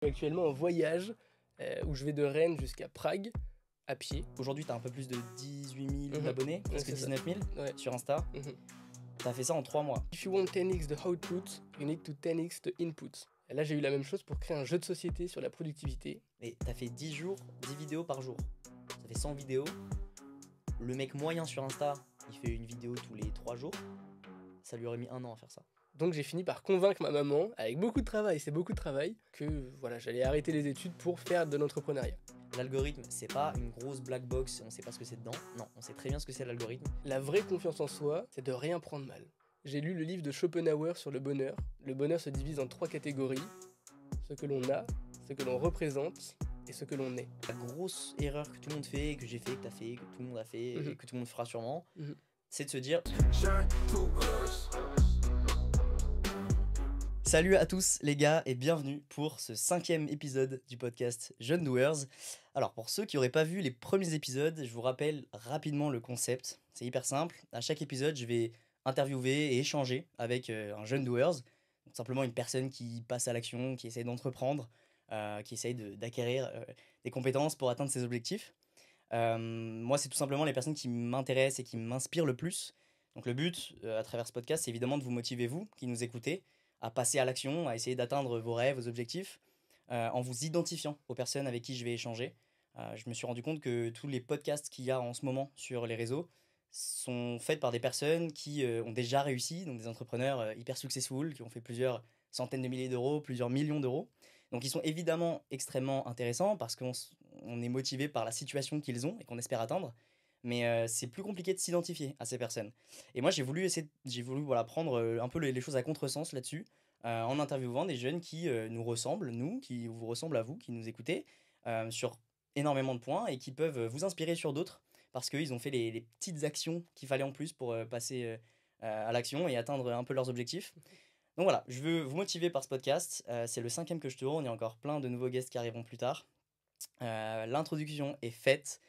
suis actuellement en voyage où je vais de Rennes jusqu'à Prague à pied. Aujourd'hui, tu as un peu plus de 18 000 Mhm. abonnés, presque c'est ça. 19 000 Ouais. sur Insta. Mhm. Tu as fait ça en 3 mois. If you want 10x the output, you need to 10x the input. Et là, j'ai eu la même chose pour créer un jeu de société sur la productivité. Et tu as fait 10 jours, 10 vidéos par jour. Ça fait 100 vidéos. Le mec moyen sur Insta, il fait une vidéo tous les 3 jours. Ça lui aurait mis 1 an à faire ça. Donc j'ai fini par convaincre ma maman, avec beaucoup de travail, c'est beaucoup de travail, que voilà, j'allais arrêter les études pour faire de l'entrepreneuriat. L'algorithme, c'est pas une grosse black box, on sait pas ce que c'est dedans. Non, on sait très bien ce que c'est l'algorithme. La vraie confiance en soi, c'est de rien prendre mal. J'ai lu le livre de Schopenhauer sur le bonheur. Le bonheur se divise en 3 catégories. Ce que l'on a, ce que l'on représente et ce que l'on est. La grosse erreur que tout le monde fait, que j'ai fait, que t'as fait, que tout le monde a fait, et que tout le monde fera sûrement, c'est de se dire... Salut à tous les gars et bienvenue pour ce 5e épisode du podcast Jeune Doers. Alors pour ceux qui n'auraient pas vu les premiers épisodes, je vous rappelle rapidement le concept. C'est hyper simple. À chaque épisode, je vais interviewer et échanger avec un jeune doers. Donc, simplement une personne qui passe à l'action, qui essaye d'entreprendre, qui essaye d'acquérir des compétences pour atteindre ses objectifs. Moi, c'est tout simplement les personnes qui m'intéressent et qui m'inspirent le plus. Donc le but à travers ce podcast, c'est évidemment de vous motiver, vous qui nous écoutez, à passer à l'action, à essayer d'atteindre vos rêves, vos objectifs, en vous identifiant aux personnes avec qui je vais échanger. Je me suis rendu compte que tous les podcasts qu'il y a en ce moment sur les réseaux sont faits par des personnes qui ont déjà réussi, donc des entrepreneurs hyper successful, qui ont fait plusieurs centaines de milliers d'euros, plusieurs millions d'euros. Donc ils sont évidemment extrêmement intéressants parce qu'on est motivé par la situation qu'ils ont et qu'on espère atteindre. Mais c'est plus compliqué de s'identifier à ces personnes. Et moi, j'ai voulu voilà, prendre un peu les choses à contresens là-dessus, en interviewant des jeunes qui nous ressemblent, qui vous ressemblent à vous, qui nous écoutez, sur énormément de points et qui peuvent vous inspirer sur d'autres parce qu'ils ont fait les petites actions qu'il fallait en plus pour passer à l'action et atteindre un peu leurs objectifs. Donc voilà, je veux vous motiver par ce podcast. C'est le 5e que je tourne, il y a encore plein de nouveaux guests qui arriveront plus tard. L'introduction est faite.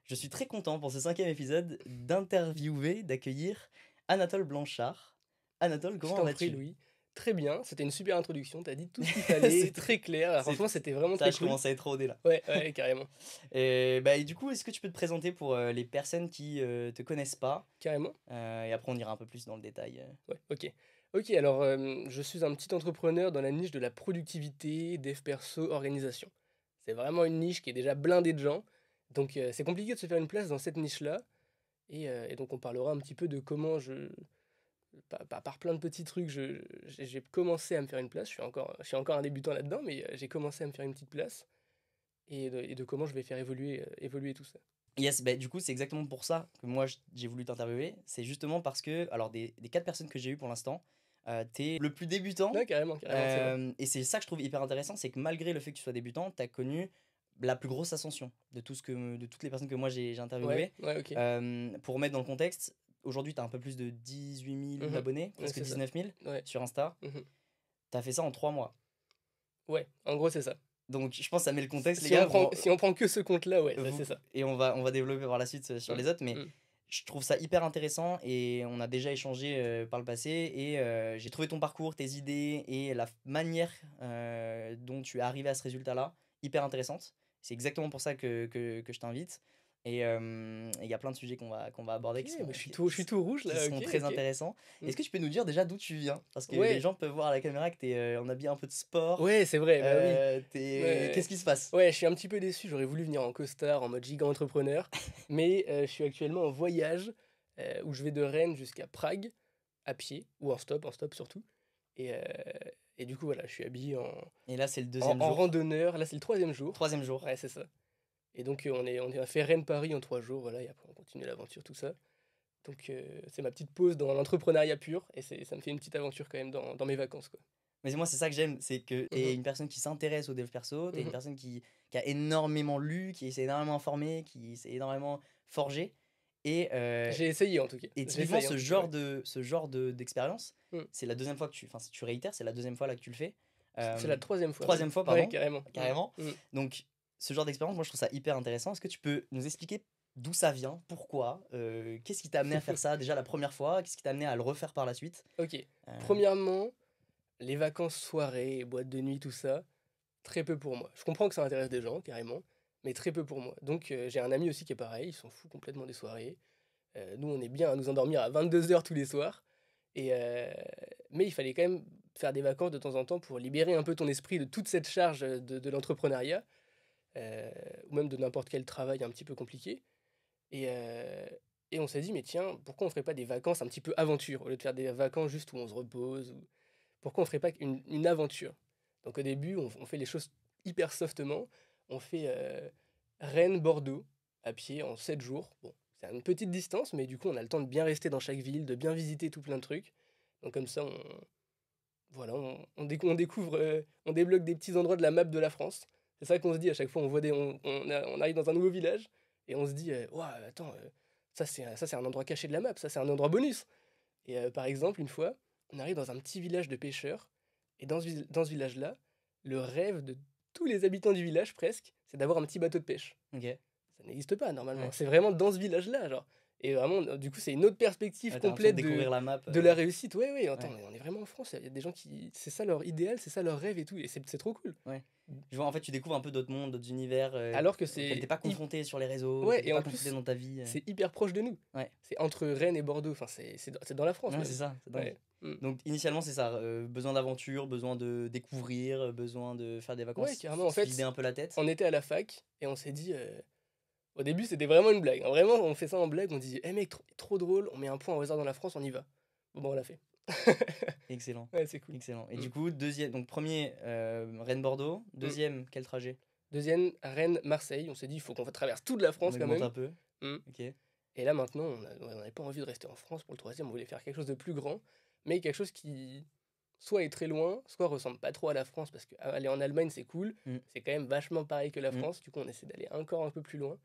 Je suis très content pour ce 5e épisode d'accueillir Anatole Blanchard. Anatole, comment vas-tu ? Je t'en prie, Louis. Très bien, c'était une super introduction, t'as dit tout ce qu'il fallait, c'est très clair. Alors, franchement, c'était vraiment très je cool. commence à être rodé là. Ouais, carrément. Et du coup, est-ce que tu peux te présenter pour les personnes qui te connaissent pas ? Carrément. Et après, on ira un peu plus dans le détail. Ouais, ok. Ok, alors je suis un petit entrepreneur dans la niche de la productivité, dev perso, organisation. C'est vraiment une niche qui est déjà blindée de gens. Donc c'est compliqué de se faire une place dans cette niche-là. Et donc on parlera un petit peu de comment par plein de petits trucs, j'ai commencé à me faire une place. Je suis encore un débutant là-dedans, mais j'ai commencé à me faire une petite place. Et de comment je vais faire évoluer tout ça. Yes, du coup, c'est exactement pour ça que moi, j'ai voulu t'interviewer. C'est justement parce que, alors, des 4 personnes que j'ai eues pour l'instant, t'es le plus débutant. Ouais, carrément. Et c'est ça que je trouve hyper intéressant, c'est que malgré le fait que tu sois débutant, t'as connu la plus grosse ascension de toutes les personnes que moi j'ai interviewées. Ouais, ok. Pour remettre dans le contexte, aujourd'hui t'as un peu plus de 18 000 abonnés, presque 19 000 sur Insta. T'as fait ça en 3 mois. Ouais, en gros c'est ça. Donc je pense que ça met le contexte, si les gars. Si on prend que ce compte-là, ouais, c'est ça. Et on va développer par la suite sur les autres, mais je trouve ça hyper intéressant et on a déjà échangé par le passé et j'ai trouvé ton parcours, tes idées et la manière dont tu es arrivé à ce résultat-là hyper intéressante. C'est exactement pour ça que je t'invite. Et il y a plein de sujets qu'on va aborder qui je suis tout rouge là. Qui sont très intéressants. Est-ce que tu peux nous dire déjà d'où tu viens ? Parce que les gens peuvent voir à la caméra que t'es en habillé un peu de sport. Ouais, c'est vrai. Oui. Qu'est-ce qui se passe ? Ouais, je suis un petit peu déçu. J'aurais voulu venir en costard, en mode giga entrepreneur. Mais je suis actuellement en voyage où je vais de Rennes jusqu'à Prague à pied ou en stop surtout. Et du coup, voilà, je suis habillé en. Et là, c'est le 2e jour. En randonneur. Là, c'est le 3e jour. 3e jour. Ouais, c'est ça. Et donc, on a fait Rennes-Paris en 3 jours, voilà, et après, on continue l'aventure, tout ça. Donc, c'est ma petite pause dans l'entrepreneuriat pur, et ça me fait une petite aventure quand même dans mes vacances, quoi. Mais moi, c'est ça que j'aime, c'est que t'es une personne qui s'intéresse au dev perso, t'es une personne qui a énormément lu, qui s'est énormément informée, qui s'est énormément forgé. Et j'ai essayé, en tout cas. Et typiquement, ce genre d'expérience, c'est la 2e fois que si tu réitères, c'est la 2e fois là que tu le fais. C'est la 3e fois. 3e fois, pardon. Ouais, carrément. Donc, ce genre d'expérience, moi, je trouve ça hyper intéressant. Est-ce que tu peux nous expliquer d'où ça vient, pourquoi, qu'est-ce qui t'a amené à faire ça déjà la première fois, qu'est-ce qui t'a amené à le refaire par la suite ? Ok. Premièrement, les vacances, soirées, boîtes de nuit, tout ça, très peu pour moi. Je comprends que ça intéresse des gens, carrément, mais très peu pour moi. Donc j'ai un ami aussi qui est pareil, il s'en fout complètement des soirées. Nous, on est bien à nous endormir à 22 h tous les soirs. Et, mais il fallait quand même faire des vacances de temps en temps pour libérer un peu ton esprit de toute cette charge de l'entrepreneuriat, ou même de n'importe quel travail un petit peu compliqué. Et, et on s'est dit, mais tiens, pourquoi on ferait pas des vacances un petit peu aventure, au lieu de faire des vacances juste où on se repose, ou pourquoi on ferait pas une aventure? Donc au début, on fait les choses hyper softement. On fait Rennes-Bordeaux à pied en 7 jours. Bon, c'est une petite distance, mais du coup, on a le temps de bien rester dans chaque ville, de bien visiter tout plein de trucs. Donc comme ça, voilà, on découvre, on débloque des petits endroits de la map de la France. C'est ça qu'on se dit à chaque fois, on arrive dans un nouveau village et on se dit, ouah, attends, ça c'est un endroit caché de la map, ça c'est un endroit bonus. Et par exemple, une fois, on arrive dans un petit village de pêcheurs et dans ce village-là, le rêve de tous les habitants du village presque, c'est d'avoir un petit bateau de pêche. Ok. Ça n'existe pas normalement. Ouais. C'est vraiment dans ce village-là, genre. Et vraiment, du coup, c'est une autre perspective Ouais, t'as l'impression complète de découvrir la map. de la réussite. Ouais, ouais, attends, Ouais. mais on est vraiment en France. Il y a des gens qui. C'est ça leur idéal, c'est ça leur rêve et tout. Et c'est trop cool. Ouais. Je vois, en fait, tu découvres un peu d'autres mondes, d'autres univers Alors que auxquels c'est. t'es pas confronté sur les réseaux, Ouais, auxquels t'es et pas en confronté plus, dans ta vie. c'est hyper proche de nous. Ouais. C'est entre Rennes et Bordeaux. Enfin, c'est dans la France, Ouais, même. c'est ça, c'est dingue. Ouais. Mm. Donc, initialement, c'est ça. Besoin d'aventure, besoin de découvrir, besoin de faire des Ouais, vacances, carrément. En se vider fait, un peu la tête. on était à la fac et on s'est dit. Au début, c'était vraiment une blague. Hein. Vraiment, on fait ça en blague. On dit, mec, trop drôle, on met un point au hasard dans la France, on y va. Bon, on l'a fait. Excellent. Ouais, c'est cool. Excellent. Et Mm. du coup, deuxième, donc premier, Rennes-Bordeaux. Deuxième, quel trajet? Deuxième, Rennes-Marseille. On s'est dit, il faut qu'on traverse toute la France On quand augmente même. un peu. Mm. Ok. Et là, maintenant, on n'avait pas envie de rester en France pour le troisième. On voulait faire quelque chose de plus grand, mais quelque chose qui soit est très loin, soit ressemble pas trop à la France, parce qu'aller en Allemagne, c'est cool. Mm. C'est quand même vachement pareil que la Mm. France. Du coup, on essaie d'aller encore un peu plus loin.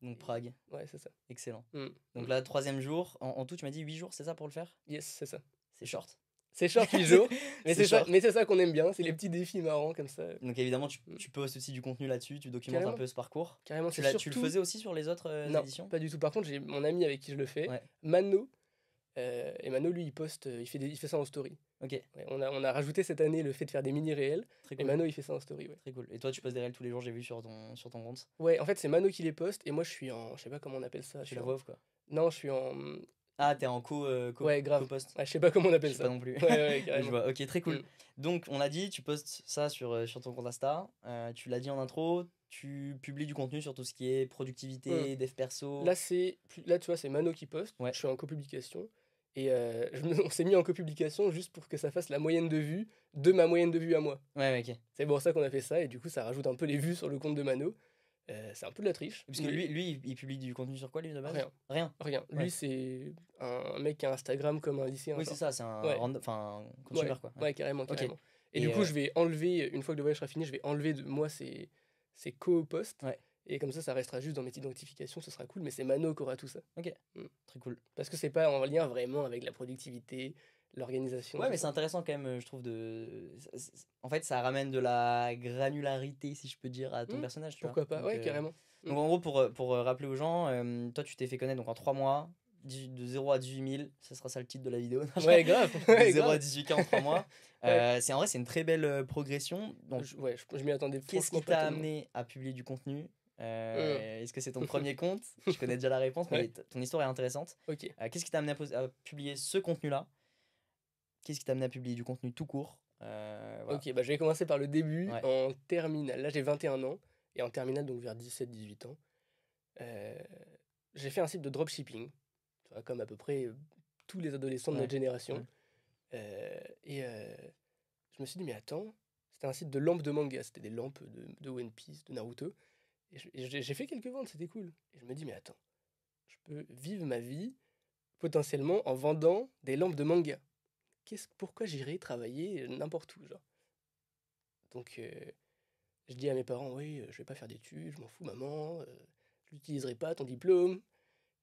Donc Prague. Ouais, c'est ça. Excellent. Mm. Donc Mm. là, troisième jour. En tout, tu m'as dit 8 jours, c'est ça pour le faire? Yes, c'est ça. C'est short. C'est short 8 jours, mais C'est c'est ça, short. mais c'est ça qu'on aime bien. C'est les petits défis marrants comme ça. Donc évidemment, tu Mm. postes aussi du contenu là-dessus, tu documentes un Carrément. peu ce parcours. Carrément, Tu c'est le surtout. faisais aussi sur les autres Non, éditions? pas du tout. Par contre, j'ai mon ami avec qui je le fais, Ouais. Mano. Et Mano, lui, il poste, il fait ça en story. Ok, Ouais, on a rajouté cette année le fait de faire des mini-réels. très Et cool. Mano, il fait ça en story, ouais. Très cool. Et toi, tu postes des réels tous les jours, j'ai vu sur ton compte. Ouais, en fait, c'est Mano qui les poste. Et moi, je suis en. Je sais pas comment on appelle ça. Tu la vois quoi? Non, je suis en. Ah, t'es en Ouais, grave. co-post. Ouais, je sais pas comment on Je appelle sais ça. pas non plus. Ouais, ouais, Mais je carrément. vois. Ok, très cool. Mm. Donc, on a dit, tu postes ça sur ton compte Insta. Tu l'as dit en intro, tu publies du contenu sur tout ce qui est productivité, dev perso. Là, tu vois, c'est Mano qui poste. Ouais. Je suis en copublication. Et on s'est mis en copublication juste pour que ça fasse la moyenne de vues de ma moyenne de vues à moi. Ouais, ouais, ok. C'est pour ça qu'on a fait ça. Et du coup, ça rajoute un peu les vues sur le compte de Mano. C'est un peu de la triche. Parce que mais lui, il publie du contenu sur quoi, lui, de base? Rien. Rien. Rien. Ouais. Lui, c'est un mec qui a Instagram comme un lycéen. Oui, genre. c'est ça, c'est un Ouais. enfin, consumer, quoi. Ouais, carrément, Ok. carrément. Et Et, du coup, je vais enlever, une fois que le voyage sera fini, je vais enlever de moi ces co-posts. Ouais. Et comme ça restera juste dans mes identifications, ce sera cool. Mais c'est Mano qui aura tout ça. Très cool. Parce que c'est pas en lien vraiment avec la productivité, l'organisation. Ouais, tout mais c'est ça. intéressant quand même, je trouve, en fait, ça ramène de la granularité, si je peux dire, à ton Hmm, personnage, tu Pourquoi vois. pas? Donc, Ouais, carrément. donc, en gros, pour rappeler aux gens, toi, tu t'es fait connaître donc en 3 mois, de 0 à 18 000, ça sera ça le titre de la vidéo. Ouais, grave. De Ouais, 0 à grave. 18K en 3 mois. Ouais. En vrai, c'est une très belle progression. Donc, Je m'y attendais qu'est-ce franchement qui pas t'a tellement. amené à publier du contenu? Est-ce que c'est ton premier compte? Je connais déjà la réponse, mais Ouais. ton histoire est intéressante. Ok. Qu'est-ce qui t'a amené à publier ce contenu-là? Qu'est-ce qui t'a amené à publier du contenu tout court? Voilà. Ok, bah je vais commencer par le début, Ouais. en terminale. Là, j'ai 21 ans. Et en terminale, donc vers 17-18 ans, j'ai fait un site de dropshipping. Tu vois, comme à peu près tous les adolescents de Ouais, notre génération. ouais. Je me suis dit, mais attends, c'était un site de lampes de manga. C'était des lampes de One Piece, de Naruto. Et j'ai fait quelques ventes, c'était cool. Et je me dis, mais attends, je peux vivre ma vie potentiellement en vendant des lampes de manga. Pourquoi j'irais travailler n'importe où, genre. Donc, je dis à mes parents, oui, je vais pas faire d'études, je m'en fous, maman, je n'utiliserai pas ton diplôme.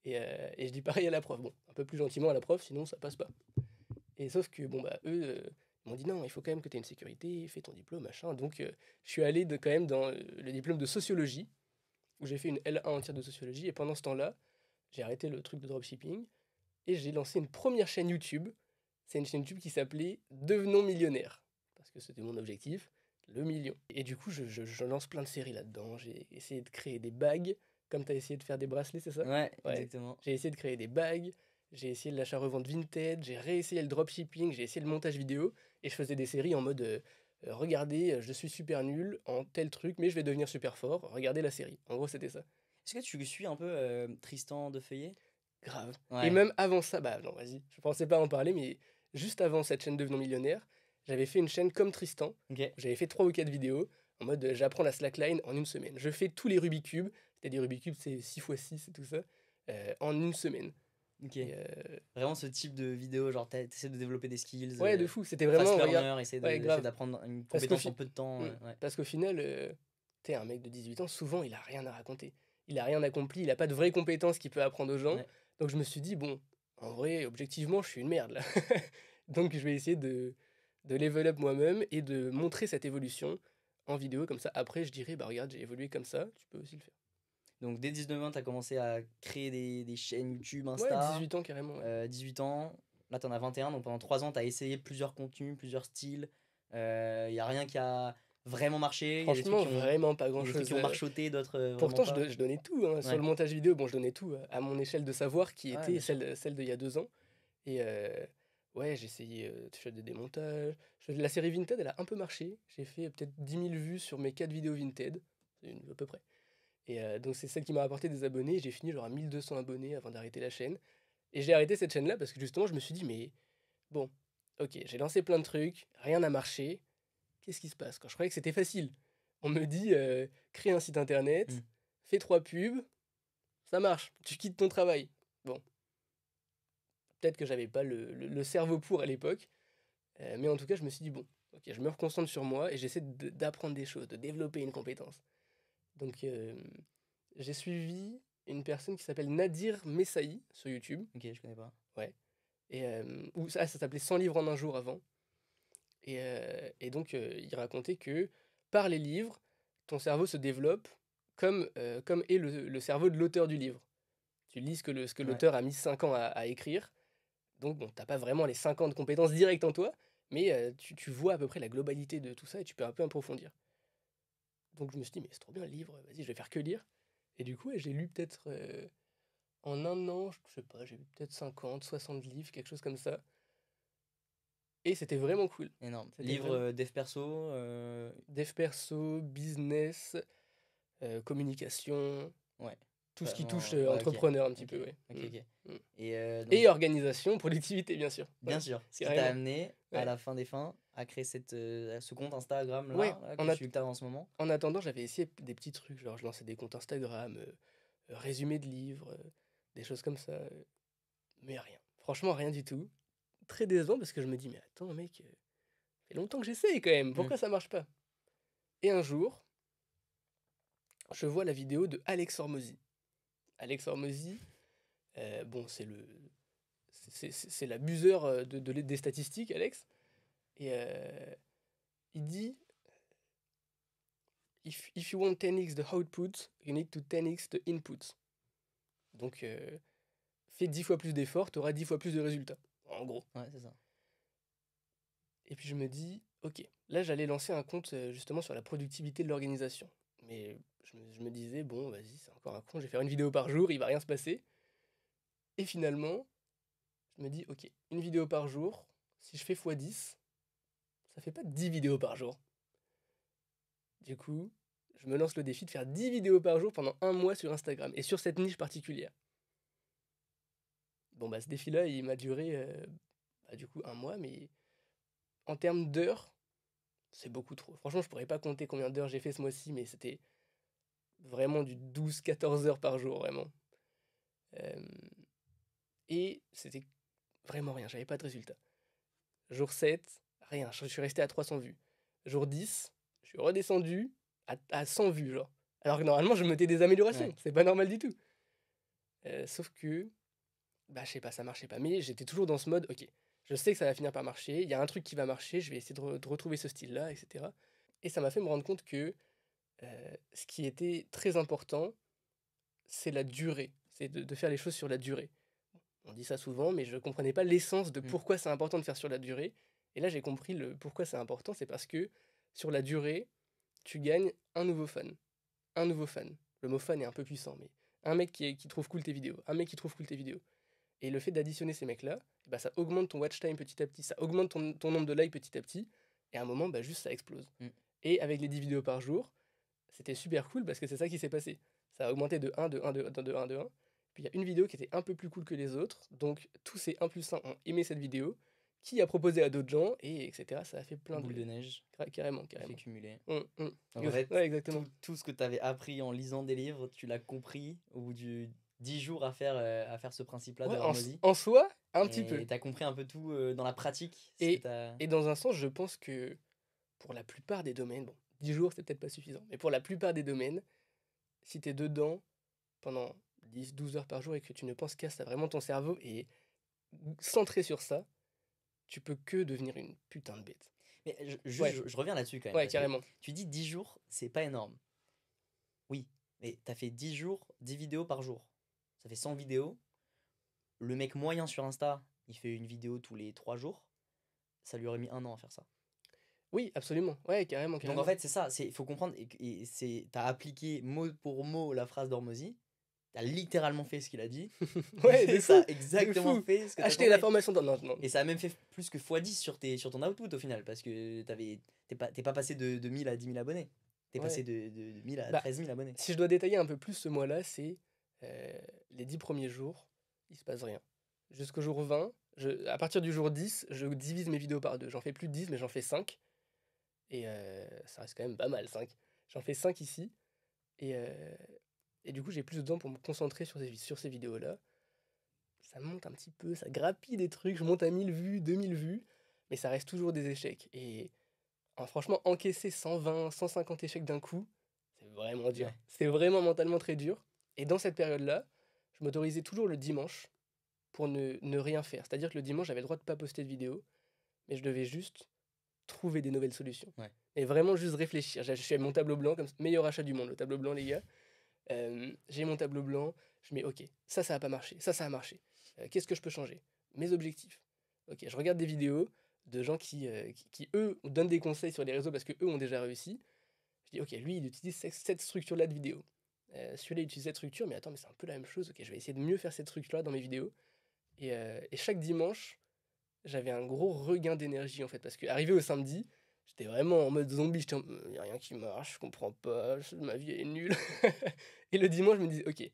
Et je dis pareil à la prof. Bon, un peu plus gentiment à la prof, sinon ça passe pas. Et sauf que, bon, bah, eux, ils m'ont dit, non, il faut quand même que tu aies une sécurité, fais ton diplôme, machin. Donc, je suis allé quand même dans le diplôme de sociologie, où j'ai fait une L1 entière de sociologie. Et pendant ce temps-là, j'ai arrêté le truc de dropshipping et j'ai lancé une première chaîne YouTube. C'est une chaîne YouTube qui s'appelait Devenons millionnaires, parce que c'était mon objectif. le million. Et du coup, je lance plein de séries là-dedans. J'ai essayé de créer des bagues, comme tu as essayé de faire des bracelets, c'est ça? Ouais, Ouais. exactement. J'ai essayé de créer des bagues, j'ai essayé de l'achat-revente vintage, j'ai réessayé le dropshipping, j'ai essayé le montage vidéo, et je faisais des séries en mode regardez, je suis super nul en tel truc, mais je vais devenir super fort, regardez la série. En gros, c'était ça. Est-ce que tu suis un peu Tristan de Feuillet? Grave. Et Ouais. même avant ça, bah non, vas-y, je pensais pas en parler, mais juste avant cette chaîne Devenons Millionnaire, j'avais fait une chaîne comme Tristan. Ok. J'avais fait 3 ou 4 vidéos en mode j'apprends la slackline en une semaine. Je fais tous les Rubik's Cube, c'est-à-dire Rubik's Cube, c'est 6 x 6 et tout ça, en une semaine. Ok. Et, Vraiment ce type de vidéo, genre t'essaies de développer des skills, ouais, de fou, c'était fast vraiment, regarde, learner, essayer ouais, essayer grave. d'apprendre une Parce qu'au compétence en peu de temps. Ouais. parce qu'au final, t'es un mec de 18 ans, souvent il a rien à raconter. Il a rien accompli, il a pas de vraies compétences qu'il peut apprendre aux gens. Ouais. Donc je me suis dit, bon, en vrai, objectivement, je suis une merde là. Donc je vais essayer de level up moi-même et de montrer cette évolution en vidéo. Comme ça, après, je dirais, bah regarde, j'ai évolué comme ça, tu peux aussi le faire. Donc dès 19 ans, t'as commencé à créer des chaînes YouTube, Ouais, Insta. 18 ans carrément. Ouais. 18 ans, là t'en as 21, donc pendant 3 ans, t'as essayé plusieurs contenus, plusieurs styles. Y a rien qui a vraiment marché. Il y a des trucs Franchement, qui ont, vraiment pas il y a des trucs grand-chose. qui ont marchoté, d'autres vraiment Pourtant, pas. je donnais tout. Hein. Sur Ouais. le montage vidéo, bon, je donnais tout à mon échelle de savoir qui Ouais, était bien sûr. celle d'il y a 2 ans. Et ouais, j'ai essayé de faire des démontages. La série Vinted, elle a un peu marché. J'ai fait peut-être 10 000 vues sur mes 4 vidéos Vinted, à peu près. Et donc, c'est celle qui m'a rapporté des abonnés. J'ai fini genre à 1 200 abonnés avant d'arrêter la chaîne. Et j'ai arrêté cette chaîne-là parce que justement, je me suis dit, mais bon, ok, j'ai lancé plein de trucs, rien n'a marché. Qu'est-ce qui se passe? Quand je croyais que c'était facile, on me dit, crée un site internet, Mm. fais 3 pubs, ça marche, tu quittes ton travail. Bon, peut-être que j'avais pas le cerveau pour à l'époque, mais en tout cas, je me suis dit, bon, ok, je me reconcentre sur moi et j'essaie d'apprendre des choses, de développer une compétence. Donc, j'ai suivi une personne qui s'appelle Nadir Messaï sur YouTube. Ok, je connais pas. Ouais. Et ça s'appelait 100 livres en un jour avant. Et donc, il racontait que par les livres, ton cerveau se développe comme est le cerveau de l'auteur du livre. Tu lis ce que Ouais. l'auteur a mis 5 ans à écrire. Donc, bon, t'as pas vraiment les 5 ans de compétences directes en toi, mais tu vois à peu près la globalité de tout ça et tu peux un peu approfondir. Donc, je me suis dit, mais c'est trop bien le livre, vas-y, je vais faire que lire. Et du coup, ouais, j'ai lu peut-être en un an, je sais pas, j'ai lu peut-être 50, 60 livres, quelque chose comme ça. Et c'était vraiment cool. Énorme. C'était Livre vraiment- dev perso. Dev perso, business, communication, Ouais. tout ce qui Vraiment, touche ouais, ok. entrepreneur un petit Ok, peu, ouais. ok. Mm. Et donc, Et organisation, productivité, bien sûr. bien Ouais, sûr, ce qui t'a carrément. amené à Ouais. la fin des fins à créer ce compte Instagram Ouais, là, que tu as en ce moment. en attendant, j'avais essayé des petits trucs, genre je lançais des comptes Instagram, résumés de livres, des choses comme ça, mais rien. Franchement, rien du tout. Très décevant parce que je me dis, mais attends, mec, ça fait longtemps que j'essaye quand même, pourquoi ça marche pas? Et un jour, je vois la vidéo de Alex Hormozy. Alex Hormozy, bon, c'est l'abuseur des statistiques, Alex. Et il dit if you want 10x the output, you need to 10x the input. Donc, fais 10 fois plus d'efforts, tu auras 10 fois plus de résultats. En gros. Ouais, c'est ça. Et puis je me dis, ok, là j'allais lancer un compte justement sur la productivité de l'organisation. Mais je me disais, bon, vas-y, c'est encore un con, je vais faire une vidéo par jour, il va rien se passer. Et finalement, je me dis, ok, une vidéo par jour, si je fais x10, ça fait pas 10 vidéos par jour. Du coup, je me lance le défi de faire 10 vidéos par jour pendant un mois sur Instagram, et sur cette niche particulière. Bon, bah ce défi-là, il m'a duré, du coup, un mois, mais en termes d'heures, c'est beaucoup trop. Franchement, je pourrais pas compter combien d'heures j'ai fait ce mois-ci, mais c'était vraiment du 12-14 heures par jour, vraiment. Et c'était vraiment rien, j'avais pas de résultat. Jour 7, rien, je suis resté à 300 vues. Jour 10, je suis redescendu à 100 vues, genre. Alors que normalement, je mettais des améliorations, Ouais. c'est pas normal du tout. Sauf que, bah, je sais pas, ça marchait pas. Mais j'étais toujours dans ce mode, ok, je sais que ça va finir par marcher, il y a un truc qui va marcher, je vais essayer de retrouver ce style-là, etc. Et ça m'a fait me rendre compte que ce qui était très important, c'est la durée, c'est de faire les choses sur la durée. On dit ça souvent, mais je ne comprenais pas l'essence de Mm. pourquoi c'est important de faire sur la durée. Et là, j'ai compris le pourquoi c'est important, c'est parce que sur la durée, tu gagnes un nouveau fan. Un nouveau fan. Le mot fan est un peu puissant, mais un mec qui trouve cool tes vidéos. Un mec qui trouve cool tes vidéos. Et le fait d'additionner ces mecs-là, bah, ça augmente ton watch time petit à petit, ça augmente ton nombre de likes petit à petit, et à un moment, bah, juste ça explose. Et avec les 10 vidéos par jour, c'était super cool parce que c'est ça qui s'est passé. Ça a augmenté de 1, de 1, de 1, de 1. Puis il y a une vidéo qui était un peu plus cool que les autres, donc tous ces 1 plus 1 ont aimé cette vidéo, qui a proposé à d'autres gens, et etc. Ça a fait plein Boule de... de neige, Carrément, fait carrément. cumuler. Donc En fait, ouais, exactement. tout ce que tu avais appris en lisant des livres, tu l'as compris au bout du 10 jours à faire ce principe-là de Ouais, Hormozy. en soi, un petit peu. Et tu as compris un peu tout dans la pratique. Et dans un sens, je pense que pour la plupart des domaines, bon, 10 jours, c'est peut-être pas suffisant, mais pour la plupart des domaines, si tu es dedans pendant 10-12 heures par jour et que tu ne penses qu'à ça, vraiment ton cerveau est centré sur ça, tu peux que devenir une putain de bête. Mais Ouais. je reviens là-dessus quand même. Ouais, parce que carrément. tu dis 10 jours, c'est pas énorme. Oui, mais t'as fait 10 jours, 10 vidéos par jour. Ça fait 100 vidéos. Le mec moyen sur Insta, il fait une vidéo tous les 3 jours. Ça lui aurait mis 1 an à faire ça. Oui, absolument. Ouais, carrément, carrément. Donc en fait, c'est ça. Il faut comprendre. T'as appliqué mot pour mot la phrase d'Hormozy. T'as littéralement fait ce qu'il a dit. Ouais, et ça a exactement fait ce que t'as Acheter la compris. formation dans... Non. Et ça a même fait plus que x10 sur ton output au final. Parce que t'es pas passé de 1000 à 10 000 abonnés. T'es passé de 1000 à 13 000 abonnés. Si je dois détailler un peu plus ce mois-là, c'est les 10 premiers jours, il se passe rien. Jusqu'au jour 20, à partir du jour 10, je divise mes vidéos par deux. J'en fais plus de 10, mais j'en fais 5. Et ça reste quand même pas mal, 5. J'en fais 5 ici. Et du coup, j'ai plus de temps pour me concentrer sur ces vidéos-là. Ça monte un petit peu, ça grappille des trucs. Je monte à 1000 vues, 2000 vues. Mais ça reste toujours des échecs. Et franchement, encaisser 120, 150 échecs d'un coup, c'est vraiment dur. Ouais. C'est vraiment mentalement très dur. Et dans cette période-là, je m'autorisais toujours le dimanche pour ne rien faire. C'est-à-dire que le dimanche, j'avais le droit de pas poster de vidéo, mais je devais juste trouver des nouvelles solutions. Ouais. Et vraiment juste réfléchir. Je suis mon tableau blanc, comme meilleur achat du monde, le tableau blanc, les gars. J'ai mon tableau blanc, je mets ok, ça a pas marché, ça a marché. Qu'est-ce que je peux changer? Mes objectifs. Ok, je regarde des vidéos de gens qui eux, donnent des conseils sur les réseaux parce qu'eux ont déjà réussi. Je dis ok, lui, il utilise cette structure-là de vidéo. Celui-là, il utilise cette structure, mais attends, mais c'est un peu la même chose. Ok, je vais essayer de mieux faire cette structure-là dans mes vidéos. Et chaque dimanche, j'avais un gros regain d'énergie en fait, parce qu'arrivé au samedi, j'étais vraiment en mode zombie, il n'y a rien qui marche, je comprends pas, ma vie est nulle. Et le dimanche, je me dis, ok,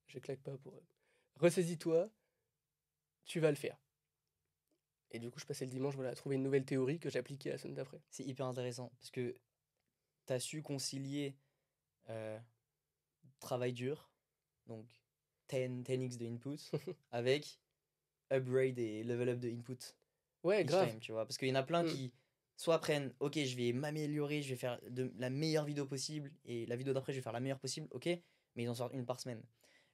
je claque pas pour eux. Ressaisis-toi, tu vas le faire. Et du coup, je passais le dimanche à trouver une nouvelle théorie que j'appliquais la semaine d'après. C'est hyper intéressant parce que tu as su concilier travail dur, donc 10x de input, avec upgrade et level up de input. Ouais, grave. Time, tu vois. Parce qu'il y en a plein qui soit prennent, ok, je vais m'améliorer, je vais faire la meilleure vidéo possible, et la vidéo d'après, je vais faire la meilleure possible, ok, mais ils en sortent une par semaine.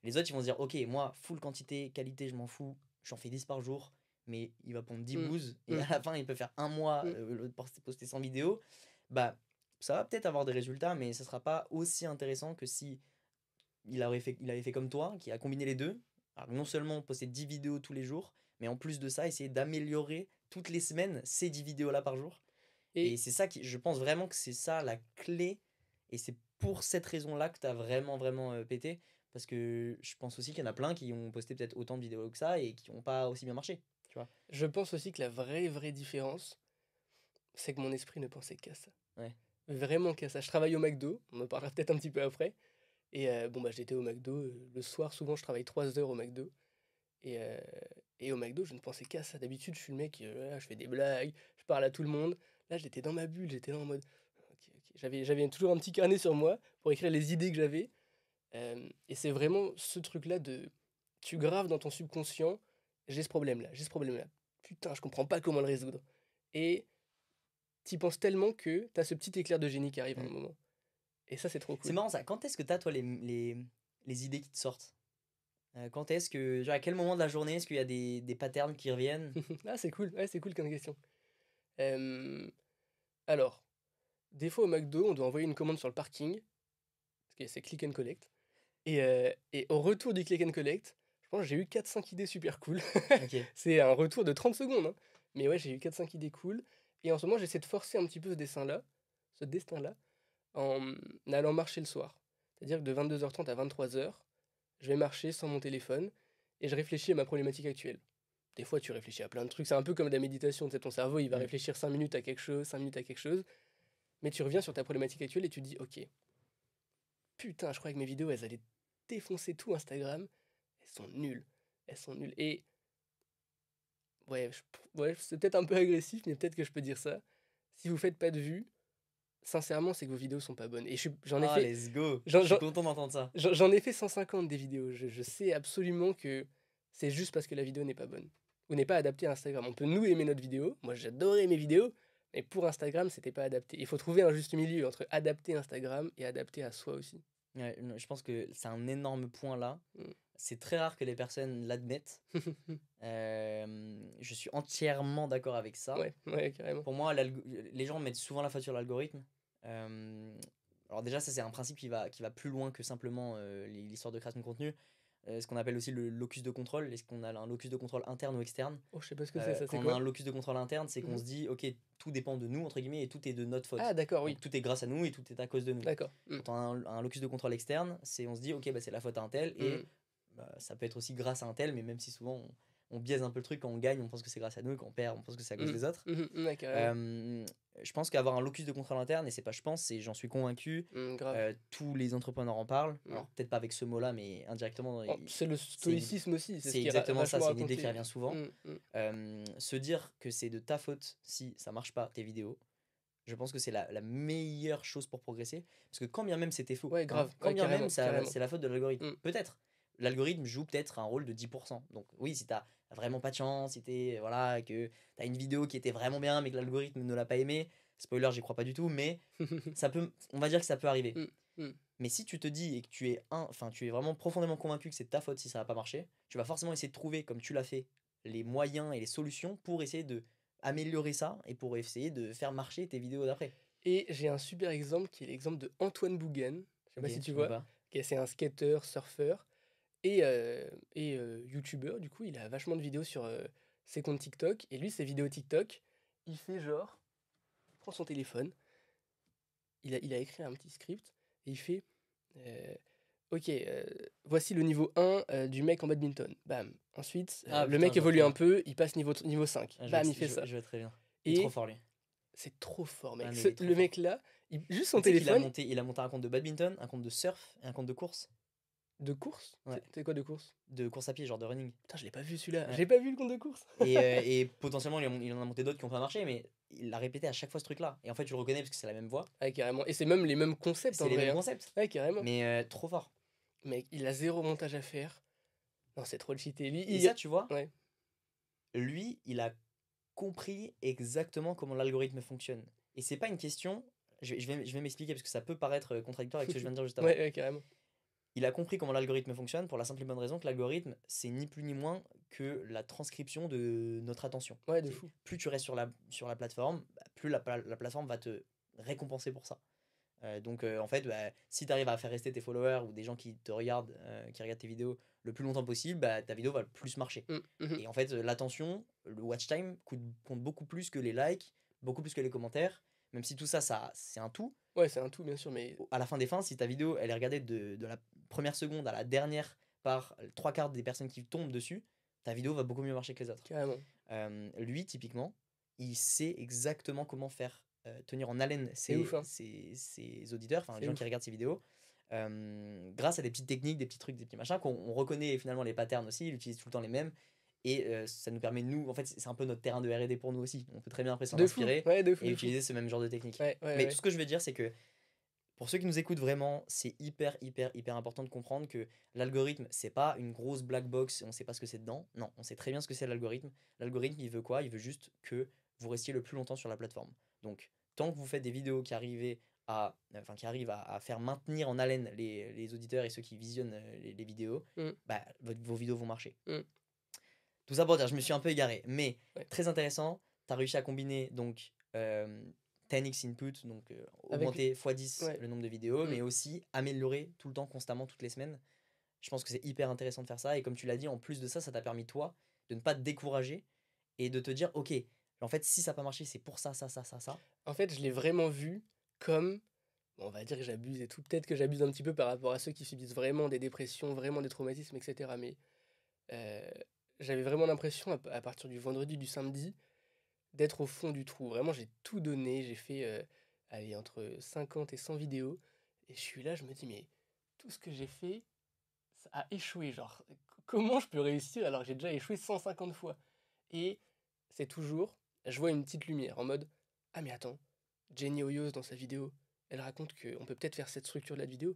Les autres, ils vont se dire, ok, moi, full quantité, qualité, je m'en fous, j'en fais 10 par jour, mais il va pondre 10 bouses, et à la fin, il peut faire un mois, poster 100 vidéos. Bah, ça va peut-être avoir des résultats, mais ça sera pas aussi intéressant que si il avait fait comme toi, qui a combiné les deux. Alors, non seulement poster 10 vidéos tous les jours, mais en plus de ça, essayer d'améliorer toutes les semaines ces 10 vidéos-là par jour. Et c'est ça qui, je pense vraiment que c'est ça la clé. Et c'est pour cette raison-là que tu as vraiment, vraiment pété. Parce que je pense aussi qu'il y en a plein qui ont posté peut-être autant de vidéos que ça et qui n'ont pas aussi bien marché. Tu vois. Je pense aussi que la vraie différence, c'est que mon esprit ne pensait qu'à ça. Ouais. Vraiment qu'à ça. Je travaille au McDo, on en parlera peut-être un petit peu après. Et j'étais au McDo. Le soir, souvent, je travaille 3 heures au McDo. Et au McDo, je ne pensais qu'à ça. D'habitude, je suis le mec, je fais des blagues, je parle à tout le monde. Là, j'étais dans ma bulle, j'étais là en mode... ok. J'avais toujours un petit carnet sur moi pour écrire les idées que j'avais. Et c'est vraiment ce truc-là de... Tu graves dans ton subconscient, j'ai ce problème-là, j'ai ce problème-là. Putain, je comprends pas comment le résoudre. Et t'y penses tellement que t'as ce petit éclair de génie qui arrive à un moment. Et ça, c'est trop cool. C'est marrant ça. Quand est-ce que t'as, toi, les idées qui te sortent? Quand est-ce que, genre, à quel moment de la journée est-ce qu'il y a des patterns qui reviennent? Ah, c'est cool, ouais, c'est cool comme question. Alors, des fois au McDo, on doit envoyer une commande sur le parking, parce que c'est click and collect. Et au retour du click and collect, je pense que j'ai eu 4-5 idées super cool. Ok. C'est un retour de 30 secondes, hein. Mais ouais, j'ai eu 4-5 idées cool. Et en ce moment, j'essaie de forcer un petit peu ce dessin-là. ce destin-là en allant marcher le soir. C'est-à-dire que de 22h30 à 23h, je vais marcher sans mon téléphone et je réfléchis à ma problématique actuelle. Des fois, tu réfléchis à plein de trucs. C'est un peu comme de la méditation. Tu sais, ton cerveau, il va Mm. réfléchir 5 minutes à quelque chose, 5 minutes à quelque chose. Mais tu reviens sur ta problématique actuelle et tu te dis, ok, putain, je croyais que mes vidéos, elles allaient défoncer tout Instagram. Elles sont nulles. Elles sont nulles. Et ouais, ouais, c'est peut-être un peu agressif, mais peut-être que je peux dire ça. Si vous faites pas de vues, sincèrement, c'est que vos vidéos sont pas bonnes. Et j'en ai Ah, fait, let's go. j'en, Je suis j'en- content d'entendre ça. j'en ai fait 150 des vidéos. Je sais absolument que c'est juste parce que la vidéo n'est pas bonne. Ou n'est pas adaptée à Instagram. On peut nous aimer notre vidéo. Moi, j'adorais mes vidéos. Mais pour Instagram, c'était pas adapté. Il faut trouver un juste milieu entre adapter Instagram et adapter à soi aussi. Ouais, je pense que c'est un énorme point là. Mm. C'est très rare que les personnes l'admettent. Je suis entièrement d'accord avec ça. Ouais, ouais, carrément. Pour moi, les gens mettent souvent la faute sur l'algorithme. Alors déjà, ça c'est un principe qui va plus loin que simplement l'histoire de création de contenu. Ce qu'on appelle aussi le locus de contrôle. Est-ce qu'on a un locus de contrôle interne ou externe? Oh, je sais pas ce que c'est, ça, c'est Quand on a quoi? un locus de contrôle interne, c'est qu'on Mhm. se dit, ok, tout dépend de nous, entre guillemets, et tout est de notre faute. Ah, d'accord, oui. Donc tout est grâce à nous et tout est à cause de nous. D'accord. Mm. Quand on a un locus de contrôle externe, on se dit, ok, bah, c'est la faute à un tel, et Mm. bah, ça peut être aussi grâce à un tel, mais même si souvent on biaise un peu le truc, quand on gagne, on pense que c'est grâce à nous, et quand on perd, on pense que c'est à cause Mm. des autres. Ouais, carrément. Je pense qu'avoir un locus de contrôle interne, et c'est pas je pense, c'est j'en suis convaincu, Grave. tous les entrepreneurs en parlent. Mm. Alors peut-être pas avec ce mot-là, mais indirectement, Oh, c'est le stoïcisme aussi, c'est ce c'est qui est exactement ça, vachement c'est une idée qui raconté. revient souvent. Se dire que c'est de ta faute si ça marche pas tes vidéos, je pense que c'est la meilleure chose pour progresser. Parce que quand bien même c'était faux, Ouais, grave. quand Ouais, bien carrément, même carrément. c'est la faute de l'algorithme, Mm. peut-être. L'algorithme joue peut-être un rôle de 10%. Donc oui, si t'as vraiment pas de chance, si voilà, que t'as une vidéo qui était vraiment bien mais que l'algorithme ne l'a pas aimé, spoiler, j'y crois pas du tout, mais on va dire que ça peut arriver. Mm. Mais si tu te dis et que tu es vraiment profondément convaincu que c'est de ta faute si ça va pas marcher, tu vas forcément essayer de trouver, comme tu l'as fait, les moyens et les solutions pour essayer de améliorer ça et pour essayer de faire marcher tes vidéos d'après. Et j'ai un super exemple qui est l'exemple de Antoine Bougen. Je sais pas Ok, si tu je connais vois. pas. C'est un skateur, surfeur et youtubeur. Du coup, il a vachement de vidéos sur ses comptes TikTok. Et lui, ses vidéos TikTok, il fait genre, il prend son téléphone, il a écrit un petit script et il fait euh, ok, voici le niveau 1 du mec en badminton. Bam. Ensuite, Ah le putain, mec je vois évolue très un bien. peu, il passe niveau 5. Ah, Bam, il fait ça. je vois très bien. Il est trop Et fort lui. c'est trop fort, Ah, mec. mais il est trop Le fort. mec-là, juste son Tu sais qu'il téléphone il a monté un compte de badminton, un compte de surf et un compte de course. de course. Ouais. C'est quoi de course? De course à pied, genre de running. Putain, je l'ai pas vu celui-là. Ouais. J'ai pas vu le compte de course. Et potentiellement, il en a monté d'autres qui ont pas marché, mais il a répété à chaque fois ce truc-là. Et en fait, tu le reconnais parce que c'est la même voix. Ouais, carrément. Et c'est même les mêmes concepts en C'est les vrai. mêmes Hein. concepts. Ouais, carrément. Mais trop fort. Mec, il a zéro montage à faire. Non, c'est trop le cheaté. Lui, Et ça, tu vois, ouais. lui, il a compris exactement comment l'algorithme fonctionne. Et c'est pas une question. Je vais m'expliquer parce que ça peut paraître contradictoire avec ce que je viens de dire juste avant. Ouais, carrément. Il a compris comment l'algorithme fonctionne pour la simple et bonne raison que l'algorithme, c'est ni plus ni moins que la transcription de notre attention. Ouais, de fou. Plus tu restes sur la plateforme, plus la plateforme va te récompenser pour ça. Donc en fait, si tu arrives à faire rester tes followers ou des gens qui te regardent, qui regardent tes vidéos le plus longtemps possible, ta vidéo va le plus marcher. Et en fait, l'attention, le watch time compte beaucoup plus que les likes, beaucoup plus que les commentaires. Même si tout ça, c'est un tout. Ouais, c'est un tout, bien sûr, mais. À la fin des fins, si ta vidéo elle est regardée de la première seconde à la dernière par 3/4 des personnes qui tombent dessus, ta vidéo va beaucoup mieux marcher que les autres. Carrément. Lui, typiquement, il sait exactement comment faire tenir en haleine ouf, hein. ses auditeurs, enfin les gens ouf. qui regardent ses vidéos, grâce à des petites techniques, des petits trucs, des petits machins, qu'on reconnaît finalement les patterns aussi, il utilise tout le temps les mêmes. Et ça nous permet, nous, en fait, c'est un peu notre terrain de R&D pour nous aussi. On peut très bien après s'en inspirer et utiliser ce même genre de technique. Mais tout ce que je veux dire, c'est que pour ceux qui nous écoutent vraiment, c'est hyper important de comprendre que l'algorithme, c'est pas une grosse black box et on sait pas ce que c'est dedans. Non, on sait très bien ce que c'est l'algorithme. L'algorithme, il veut quoi? Il veut juste que vous restiez le plus longtemps sur la plateforme. Donc, tant que vous faites des vidéos qui arrivent à faire maintenir en haleine les auditeurs et ceux qui visionnent les vidéos, vos vidéos vont marcher. Tout ça pour dire, je me suis un peu égaré, mais très intéressant. Tu as réussi à combiner donc 10x input, donc augmenter x10 le nombre de vidéos, mais aussi améliorer tout le temps, constamment, toutes les semaines. Je pense que c'est hyper intéressant de faire ça. Et comme tu l'as dit, en plus de ça, ça t'a permis, toi, de ne pas te décourager et de te dire, ok, en fait, si ça n'a pas marché, c'est pour ça. En fait, je l'ai vraiment vu comme, bon, on va dire que j'abuse et tout, peut-être que j'abuse un petit peu par rapport à ceux qui subissent vraiment des dépressions, vraiment des traumatismes, etc. Mais euh, j'avais vraiment l'impression, à partir du vendredi, du samedi, d'être au fond du trou. Vraiment, j'ai tout donné. J'ai fait allez, entre 50 et 100 vidéos. Et je suis là, je me dis, mais tout ce que j'ai fait, ça a échoué. Genre, comment je peux réussir alors que j'ai déjà échoué 150 fois? Et c'est toujours, je vois une petite lumière en mode, ah mais attends, Jenny Oyos dans sa vidéo, elle raconte qu'on peut peut-être faire cette structure de la vidéo.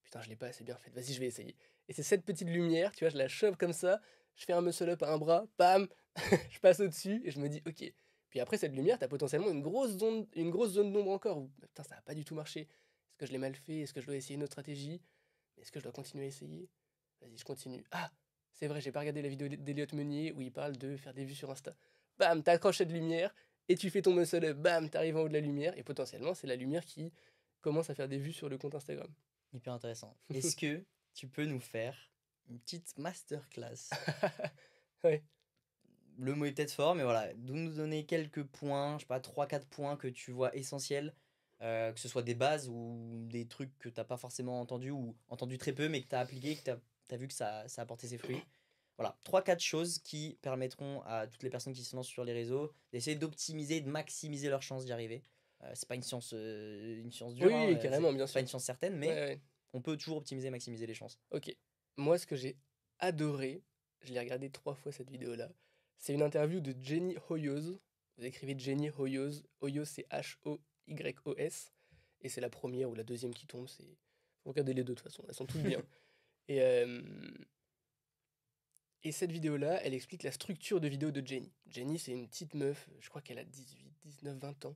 Putain, je l'ai pas assez bien faite, vas-y, je vais essayer. Et c'est cette petite lumière, tu vois, je la chope comme ça, je fais un muscle up à un bras, bam, je passe au-dessus et je me dis, ok. Puis après cette lumière, t'as potentiellement une grosse zone d'ombre encore. Où, putain, ça a pas du tout marché. Est-ce que je l'ai mal fait? Est-ce que je dois essayer une autre stratégie? Est-ce que je dois continuer à essayer? Vas-y, je continue. Ah, c'est vrai, j'ai pas regardé la vidéo d'Eliott Meunier où il parle de faire des vues sur Insta. Bam, t'accroches cette lumière et tu fais ton muscle up, bam, t'arrives en haut de la lumière et potentiellement c'est la lumière qui commence à faire des vues sur le compte Instagram. Hyper intéressant. Est-ce que tu peux nous faire une petite masterclass? Ouais. Le mot est peut-être fort, mais voilà, nous donner quelques points, je sais pas, 3 4 points que tu vois essentiels, que ce soit des bases ou des trucs que t'as pas forcément entendu ou entendu très peu, mais que t'as appliqué, que t'as vu que ça a porté ses fruits. Voilà, 3 4 choses qui permettront à toutes les personnes qui se lancent sur les réseaux d'essayer d'optimiser, de maximiser leurs chances d'y arriver. C'est pas une science dure, Oui, hein, oui, carrément, bien c'est pas sûr. une science certaine, Ouais, mais ouais. on peut toujours optimiser, maximiser les chances. Ok. Moi, ce que j'ai adoré, je l'ai regardé 3 fois cette vidéo-là, c'est une interview de Jenny Hoyos. Vous écrivez Jenny Hoyos. Hoyos, c'est Hoyos. Et c'est la première ou la deuxième qui tombe. C'est... Faut regarder les deux de toute façon. Elles sont toutes bien. Et, euh, et cette vidéo-là, elle explique la structure de vidéo de Jenny. Jenny, c'est une petite meuf, je crois qu'elle a 18, 19, 20 ans.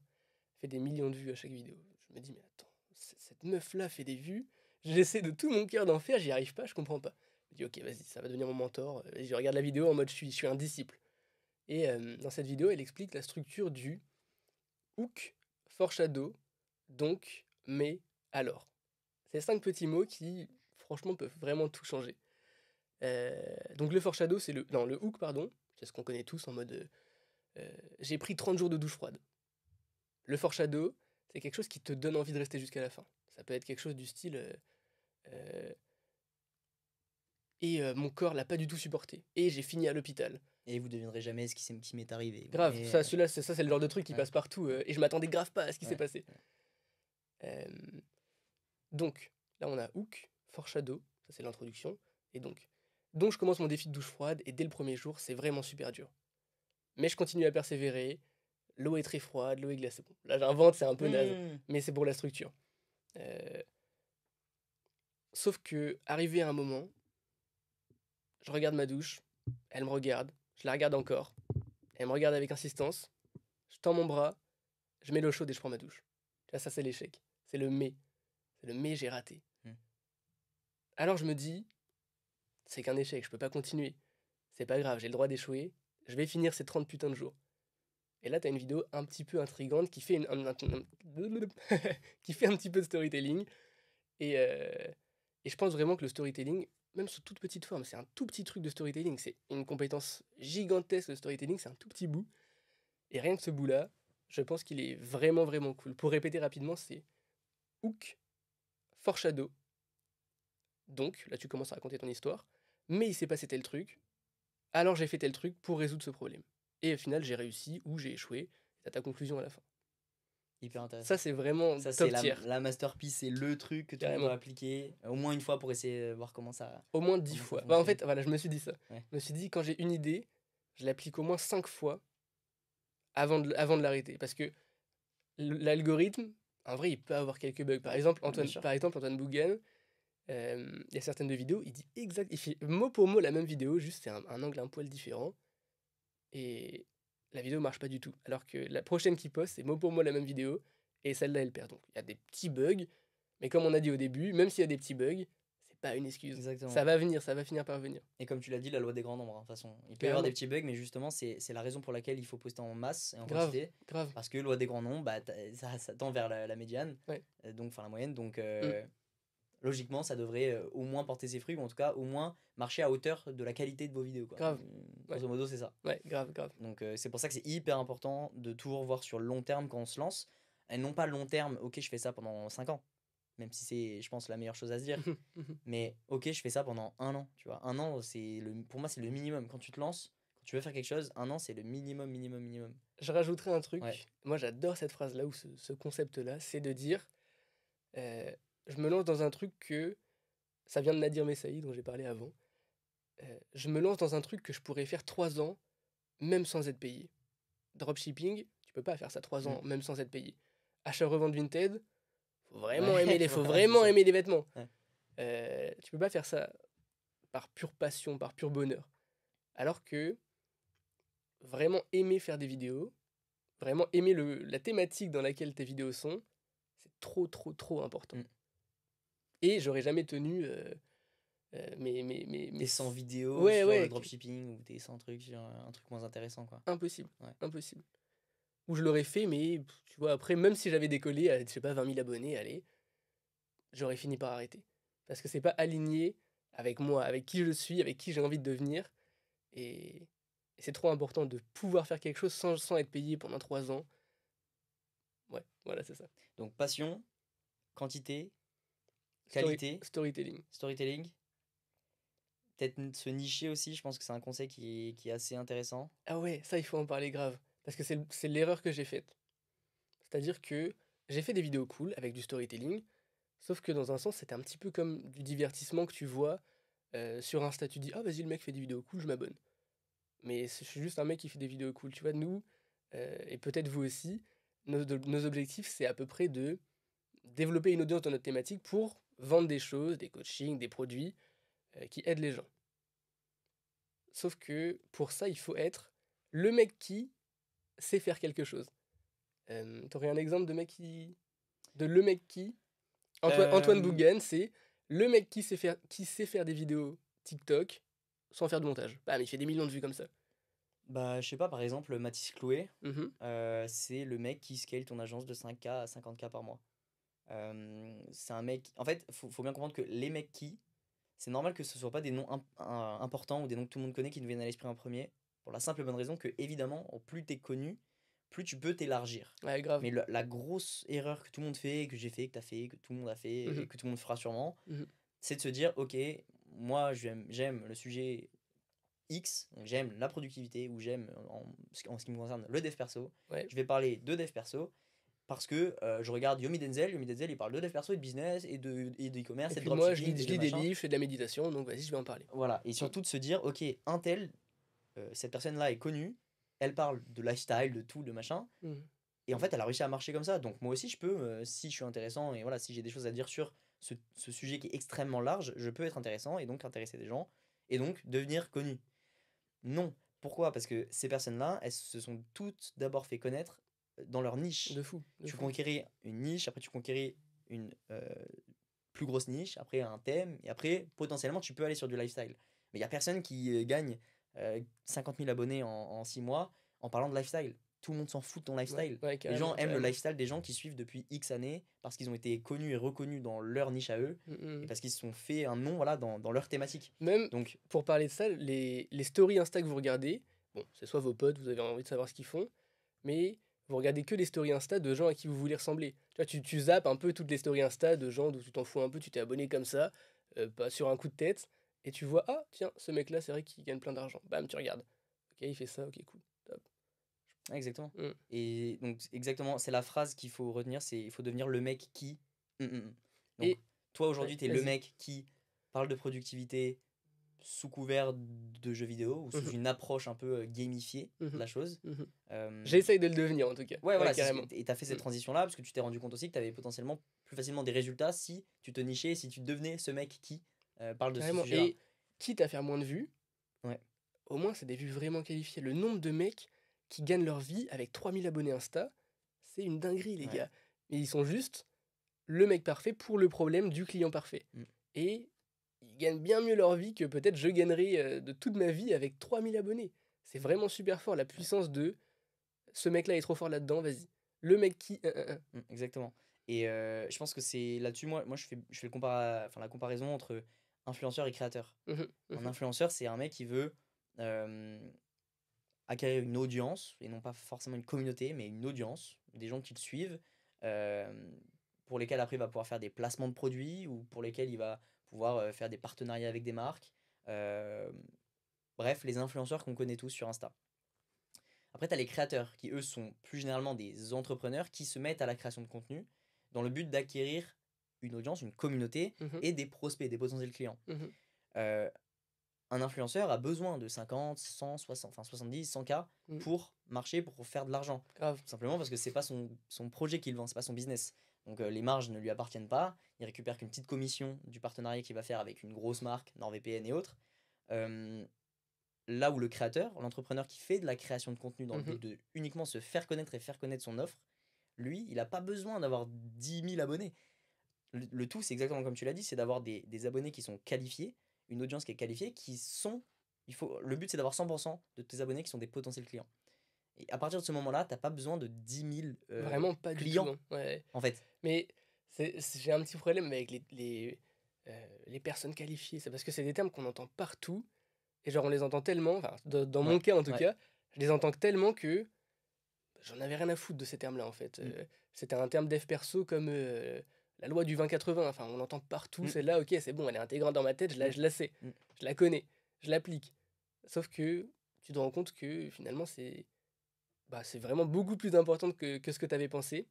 Elle fait des millions de vues à chaque vidéo. Je me dis, mais attends, cette meuf-là fait des vues. J'essaie de tout mon cœur d'en faire, j'y arrive pas, je comprends pas. Je dis, ok, vas-y, ça va devenir mon mentor. Je regarde la vidéo en mode, je suis un disciple. Et dans cette vidéo, elle explique la structure du hook, foreshadow, donc, mais, alors. C'est 5 petits mots qui, franchement, peuvent vraiment tout changer. Donc le foreshadow, c'est le... Non, le hook, pardon. C'est ce qu'on connaît tous en mode... j'ai pris 30 jours de douche froide. Le foreshadow, c'est quelque chose qui te donne envie de rester jusqu'à la fin. Ça peut être quelque chose du style... euh, mon corps l'a pas du tout supporté. Et j'ai fini à l'hôpital. Et vous devinerez jamais ce qui m'est arrivé. Grave, Mais, ça, celui-là, ça, c'est le genre de truc qui ouais. passe partout. Et je m'attendais grave pas à ce qui s'est Ouais. passé. Euh, donc, là, on a hook, foreshadow, ça c'est l'introduction. Et donc, je commence mon défi de douche froide. Et dès le premier jour, c'est vraiment super dur. Mais je continue à persévérer. L'eau est très froide, l'eau est glacée. Bon, là, j'invente, c'est un peu naze. Mais c'est pour la structure. Sauf que, arrivé à un moment, je regarde ma douche, elle me regarde, je la regarde encore, elle me regarde avec insistance, je tends mon bras, je mets l'eau chaude et je prends ma douche. Là, ça, c'est l'échec. C'est le mais. C'est le mais, j'ai raté. Alors je me dis, c'est qu'un échec, je peux pas continuer. C'est pas grave, j'ai le droit d'échouer, je vais finir ces 30 putains de jours. Et là, t'as une vidéo un petit peu intrigante qui fait, qui fait un petit peu de storytelling. Et je pense vraiment que le storytelling, même sous toute petite forme, c'est un tout petit truc de storytelling. C'est une compétence gigantesque de storytelling, c'est un tout petit bout. Et rien que ce bout-là, je pense qu'il est vraiment, vraiment cool. Pour répéter rapidement, c'est hook, foreshadow. Donc, là, tu commences à raconter ton histoire. Mais il s'est passé tel truc, alors j'ai fait tel truc pour résoudre ce problème. Et au final, j'ai réussi ou j'ai échoué. T'as ta conclusion à la fin. Hyper intéressant. Ça, c'est vraiment Ça, c'est top tier. la masterpiece, c'est le truc que tout le monde Carrément. doit appliquer au moins une fois pour essayer de voir comment ça. Au moins 10 comment ça fois. Bah, en fonctionne. fait, voilà, je me suis dit ça. Ouais. Je me suis dit, quand j'ai une idée, je l'applique au moins 5 fois avant de l'arrêter. Parce que l'algorithme, en vrai, il peut avoir quelques bugs. Par exemple, Bien sûr. Antoine Bougan, il y a certaines de vidéos, il fait mot pour mot la même vidéo, juste c'est un angle un poil différent. Et la vidéo marche pas du tout. Alors que la prochaine qu'il poste, c'est mot pour mot la même vidéo. Et celle-là, elle perd. Donc il y a des petits bugs. Mais comme on a dit au début, même s'il y a des petits bugs, c'est pas une excuse. Exactement. Ça va venir, ça va finir par venir. Et comme tu l'as dit, la loi des grands nombres, hein, de toute façon. Il peut y avoir des petits bugs, mais justement, c'est la raison pour laquelle il faut poster en masse et en quantité. Grave. Parce que loi des grands nombres, bah, ça tend vers la médiane, Ouais. donc enfin la moyenne. Donc logiquement, ça devrait au moins porter ses fruits, ou en tout cas au moins marcher à hauteur de la qualité de vos vidéos. Quoi. Grave. Grosso modo, c'est ça. Ouais, grave. Donc c'est pour ça que c'est hyper important de toujours voir sur le long terme quand on se lance. elles n'ont pas long terme. Ok, je fais ça pendant 5 ans. Même si c'est, je pense, la meilleure chose à se dire. Mais ok, je fais ça pendant 1 an, tu vois. 1 an, pour moi, c'est le minimum. Quand tu te lances, quand tu veux faire quelque chose, 1 an, c'est le minimum, minimum, minimum. Je rajouterais un truc. Ouais. Moi, j'adore cette phrase-là ou ce concept-là. C'est de dire je me lance dans un truc que. Ça vient de Nadir Messaï, dont j'ai parlé avant. Je me lance dans un truc que je pourrais faire 3 ans, même sans être payé. Dropshipping, tu peux pas faire ça 3 ans, même sans être payé. Achat-revente Vinted, faut vraiment Ouais, aimer voilà, faut c'est vraiment ça. aimer les vêtements. Ouais. Tu peux pas faire ça par pure passion, par pur bonheur. Alors que vraiment aimer faire des vidéos, vraiment aimer la thématique dans laquelle tes vidéos sont, c'est trop, trop, trop important. Et j'aurais jamais tenu Tes 100 vidéos Ouais, sur ouais, le dropshipping ou tes 100 trucs sur un truc moins intéressant, quoi. impossible, Ouais. impossible. Ou je l'aurais fait, mais tu vois, après, même si j'avais décollé à, je sais pas, 20 000 abonnés, allez, j'aurais fini par arrêter. Parce que c'est pas aligné avec moi, avec qui je suis, avec qui j'ai envie de devenir. Et c'est trop important de pouvoir faire quelque chose sans être payé pendant 3 ans. Ouais, voilà, c'est ça. Donc, passion, quantité, qualité, Storytelling. storytelling. Peut-être se nicher aussi, je pense que c'est un conseil qui est assez intéressant. Ah ouais, ça, il faut en parler grave. Parce que c'est l'erreur que j'ai faite. C'est-à-dire que j'ai fait des vidéos cool avec du storytelling, sauf que dans un sens, c'était un petit peu comme du divertissement que tu vois sur Insta. Tu dis, ah vas-y, le mec fait des vidéos cool, je m'abonne. Mais je suis juste un mec qui fait des vidéos cool. Tu vois, nous, et peut-être vous aussi, nos objectifs, c'est à peu près de développer une audience dans notre thématique pour vendre des choses, des coachings, des produits qui aident les gens. Sauf que pour ça, il faut être le mec qui sait faire quelque chose. T'aurais un exemple de mec qui. De le mec qui. Antoine Bougan, c'est le mec qui sait faire des vidéos TikTok sans faire de montage. Bam, il fait des millions de vues comme ça. Bah, je sais pas, par exemple, Mathis Chloé, Mhm. c'est le mec qui scale ton agence de 5K à 50K par mois. C'est un mec. En fait, faut bien comprendre que les mecs qui. C'est normal que ce soit pas des noms importants ou des noms que tout le monde connaît qui nous viennent à l'esprit en premier. Pour la simple et bonne raison que, évidemment, plus t'es connu, plus tu peux t'élargir. Ouais, grave. Mais la grosse erreur que tout le monde fait, que j'ai fait, que t'as fait, que tout le monde a fait et que tout le monde fera sûrement, c'est de se dire ok, moi j'aime le sujet X, donc j'aime la productivité ou j'aime en ce qui me concerne le dev perso. Ouais. Je vais parler de dev perso parce que je regarde Yomi Denzel il parle de dev perso et de business et de e-commerce et, de puis moi, dropshipping. je lis des livres, je fais de la méditation, donc vas-y, je vais en parler. Voilà, et surtout de se dire ok, un tel, cette personne-là est connue, elle parle de lifestyle, de tout, de machin. Et en fait, elle a réussi à marcher comme ça. Donc moi aussi, je peux, si je suis intéressant et voilà, si j'ai des choses à dire sur ce sujet qui est extrêmement large, je peux être intéressant et donc intéresser des gens et donc devenir connu. Non. Pourquoi? Parce que ces personnes-là, elles se sont toutes d'abord fait connaître dans leur niche. De fou. Tu conquéris une niche, après tu conquéris une plus grosse niche, après un thème, et après potentiellement tu peux aller sur du lifestyle. Mais il n'y a personne qui gagne 50 000 abonnés en 6 mois en parlant de lifestyle. Tout le monde s'en fout de ton lifestyle. Ouais, Les gens aiment le lifestyle des gens qui suivent depuis X années parce qu'ils ont été connus et reconnus dans leur niche à eux et parce qu'ils se sont fait un nom voilà, dans leur thématique. Même donc, pour parler de ça, les stories Insta que vous regardez, bon, c'est soit vos potes, vous avez envie de savoir ce qu'ils font, mais vous regardez que les stories Insta de gens à qui vous voulez ressembler. Tu vois, tu zappes un peu toutes les stories Insta de gens d'où tu t'en fous un peu, tu t'es abonné comme ça, pas sur un coup de tête, et tu vois, ah tiens, ce mec-là, c'est vrai qu'il gagne plein d'argent. Bam, tu regardes. Ok, il fait ça, ok, cool. Top. Exactement. Et donc, exactement, c'est la phrase qu'il faut retenir, c'est il faut devenir le mec qui. Donc, Et toi aujourd'hui, tu es le vas-y. mec qui parle de productivité sous couvert de jeux vidéo ou sous une approche un peu gamifiée de la chose. J'essaye de le devenir en tout cas. Ouais, voilà, carrément. Et tu as fait cette transition-là parce que tu t'es rendu compte aussi que tu avais potentiellement plus facilement des résultats si tu te nichais, si tu devenais ce mec qui parle de ce sujet-là. Et quitte à faire moins de vues, ouais. Au moins c'est des vues vraiment qualifiées. Le nombre de mecs qui gagnent leur vie avec 3000 abonnés Insta, c'est une dinguerie les gars. Mais ils sont juste le mec parfait pour le problème du client parfait. Et ils gagnent bien mieux leur vie que peut-être je gagnerais de toute ma vie avec 3000 abonnés. C'est vraiment super fort la puissance de ce mec-là est trop fort là-dedans, vas-y. Le mec qui... Exactement. Et je pense que c'est là-dessus, moi je fais la comparaison entre influenceur et créateur. Un influenceur, c'est un mec qui veut acquérir une audience, et non pas forcément une communauté, mais une audience, des gens qui le suivent, pour lesquels après il va pouvoir faire des placements de produits ou pour lesquels il va pouvoir faire des partenariats avec des marques. Bref, les influenceurs qu'on connaît tous sur Insta. Après, tu as les créateurs qui, eux, sont plus généralement des entrepreneurs qui se mettent à la création de contenu dans le but d'acquérir une audience, une communauté Mhm. et des prospects, des potentiels clients. Mhm. Euh, un influenceur a besoin de 50, 100, 60, enfin 70, 100K Mm. pour marcher, pour faire de l'argent. Grave. Tout simplement parce que c'est pas son projet qu'il vend, c'est pas son business. Donc les marges ne lui appartiennent pas. Il récupère qu'une petite commission du partenariat qu'il va faire avec une grosse marque, NordVPN et autres. Là où le créateur, l'entrepreneur qui fait de la création de contenu dans le Mhm. but de uniquement se faire connaître et faire connaître son offre, lui, il n'a pas besoin d'avoir 10 000 abonnés. Le tout, c'est exactement comme tu l'as dit, c'est d'avoir des abonnés qui sont qualifiés, une audience qui est qualifiée, le but, c'est d'avoir 100% de tes abonnés qui sont des potentiels clients. Et à partir de ce moment-là, tu n'as pas besoin de 10 000 Vraiment pas du tout. clients, Hein. Ouais. en fait. Mais j'ai un petit problème avec les personnes qualifiées. C'est parce que c'est des termes qu'on entend partout. Et genre, on les entend tellement, enfin, dans mon Ouais, cas en tout ouais. cas, je les entends tellement que j'en avais rien à foutre de ces termes-là en fait. C'était un terme dev perso comme la loi du 20-80. Enfin, on l'entend partout, Mm. celle-là, ok, c'est bon, elle est intégrante dans ma tête, je la sais, Mm. je la connais, je l'applique. Sauf que tu te rends compte que finalement, c'est vraiment beaucoup plus important que ce que tu avais pensé.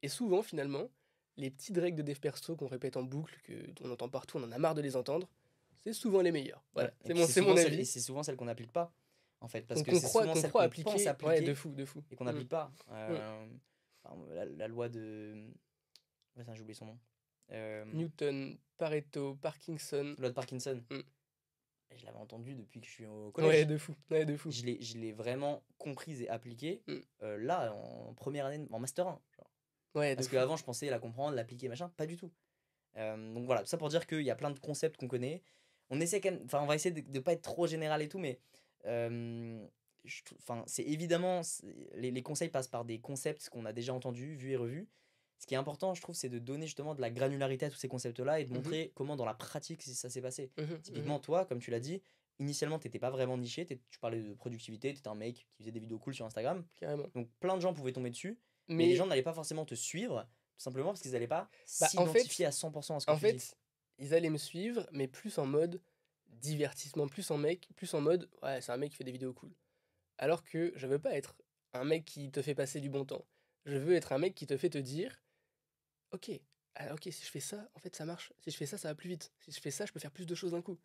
Et souvent, finalement, les petites règles de dev perso qu'on répète en boucle, qu'on entend partout, on en a marre de les entendre, c'est souvent les meilleures. Voilà, Ouais. Et puis c'est mon et avis. c'est souvent celle qu'on n'applique pas, en fait, parce que Qu'on c'est souvent qu'on celle croit qu'on pense appliquer. Ouais, de appliquer fou, de fou. et qu'on Mm. n'applique pas. Mm. Enfin, la loi de... Putain, j'ai oublié son nom. Newton, Pareto, Parkinson. Loi de Parkinson. Mm. Je l'avais entendu depuis que je suis au Ouais, collège. de fou. Ouais, de fou. Je l'ai vraiment comprise et appliquée Mm. là, en première année, en Master 1. Genre. Ouais, de Parce fou. qu'avant, je pensais la comprendre, l'appliquer, machin. Pas du tout. Donc voilà, tout ça pour dire qu'il y a plein de concepts qu'on connaît. On essaie quand même... Enfin, on va essayer de ne pas être trop général et tout, mais... c'est évidemment... Les conseils passent par des concepts qu'on a déjà entendus, vus et revus. Ce qui est important, je trouve, c'est de donner justement de la granularité à tous ces concepts-là et de Mhm. montrer comment dans la pratique ça s'est passé. Mhm, Typiquement, mhm. toi, comme tu l'as dit, initialement, t'étais pas vraiment niché, tu parlais de productivité, t'étais un mec qui faisait des vidéos cool sur Instagram. Carrément. Donc plein de gens pouvaient tomber dessus, mais les Mais gens n'allaient pas forcément te suivre, tout simplement parce qu'ils n'allaient pas en fait, s'identifier à 100% à ce que tu dis. ils allaient me suivre, mais plus en mode divertissement, plus en mode ouais, c'est un mec qui fait des vidéos cool. Alors que je veux pas être un mec qui te fait passer du bon temps. Je veux être un mec qui te fait te dire ok, ok, si je fais ça, en fait ça marche. Si je fais ça, ça va plus vite. Si je fais ça, je peux faire plus de choses d'un coup.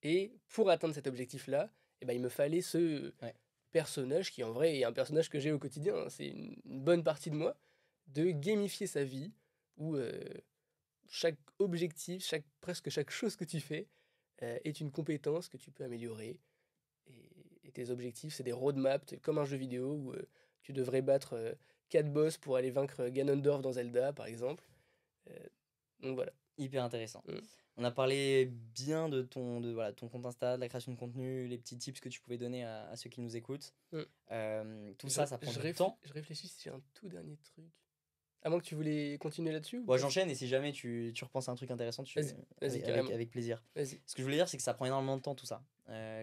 Et pour atteindre cet objectif-là, eh ben, il me fallait ce Ouais. personnage qui, en vrai, est un personnage que j'ai au quotidien. Hein. C'est une bonne partie de moi, de gamifier sa vie, où chaque objectif, presque chaque chose que tu fais est une compétence que tu peux améliorer. Et tes objectifs, c'est des roadmaps, comme un jeu vidéo où tu devrais battre 4 boss pour aller vaincre Ganondorf dans Zelda, par exemple. Donc voilà. Hyper intéressant. Mm. On a parlé bien de voilà, ton compte Insta, de la création de contenu, les petits tips que tu pouvais donner à ceux qui nous écoutent. Tout ça prend du temps. Je réfléchis si j'ai un tout dernier truc. À moins que tu voulais continuer là-dessus ou Bon, pas. j'enchaîne et si jamais tu repenses à un truc intéressant, Vas-y, carrément. avec plaisir. Vas-y. Ce que je voulais dire, c'est que ça prend énormément de temps tout ça.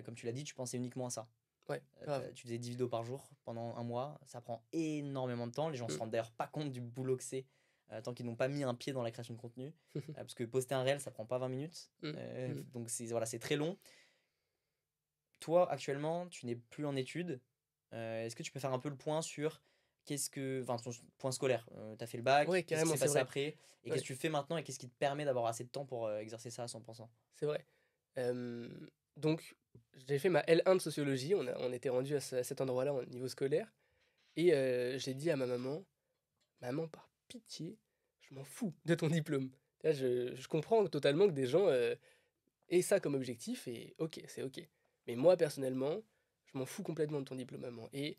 Comme tu l'as dit, tu pensais uniquement à ça. Ouais, grave. Tu faisais 10 vidéos par jour pendant un mois, ça prend énormément de temps. Les gens se Mm. rendent d'ailleurs pas compte du boulot que c'est tant qu'ils n'ont pas mis un pied dans la création de contenu. Parce que poster un réel, ça prend pas 20 minutes. Donc c'est très long. Toi, actuellement, tu n'es plus en études. Est-ce que tu peux faire un peu le point sur ton point scolaire? Tu as fait le bac, Ouais, qu'est-ce qui carrément, s'est c'est passé vrai. après? Et Ouais. qu'est-ce que tu fais maintenant et qu'est-ce qui te permet d'avoir assez de temps pour exercer ça à 100%? C'est vrai. Donc, j'ai fait ma L1 de sociologie. On était rendu à cet endroit-là au niveau scolaire. Et j'ai dit à ma maman, maman, par pitié, je m'en fous de ton diplôme. Là, je comprends totalement que des gens aient ça comme objectif et ok, c'est ok. Mais moi, personnellement, je m'en fous complètement de ton diplôme, maman. Et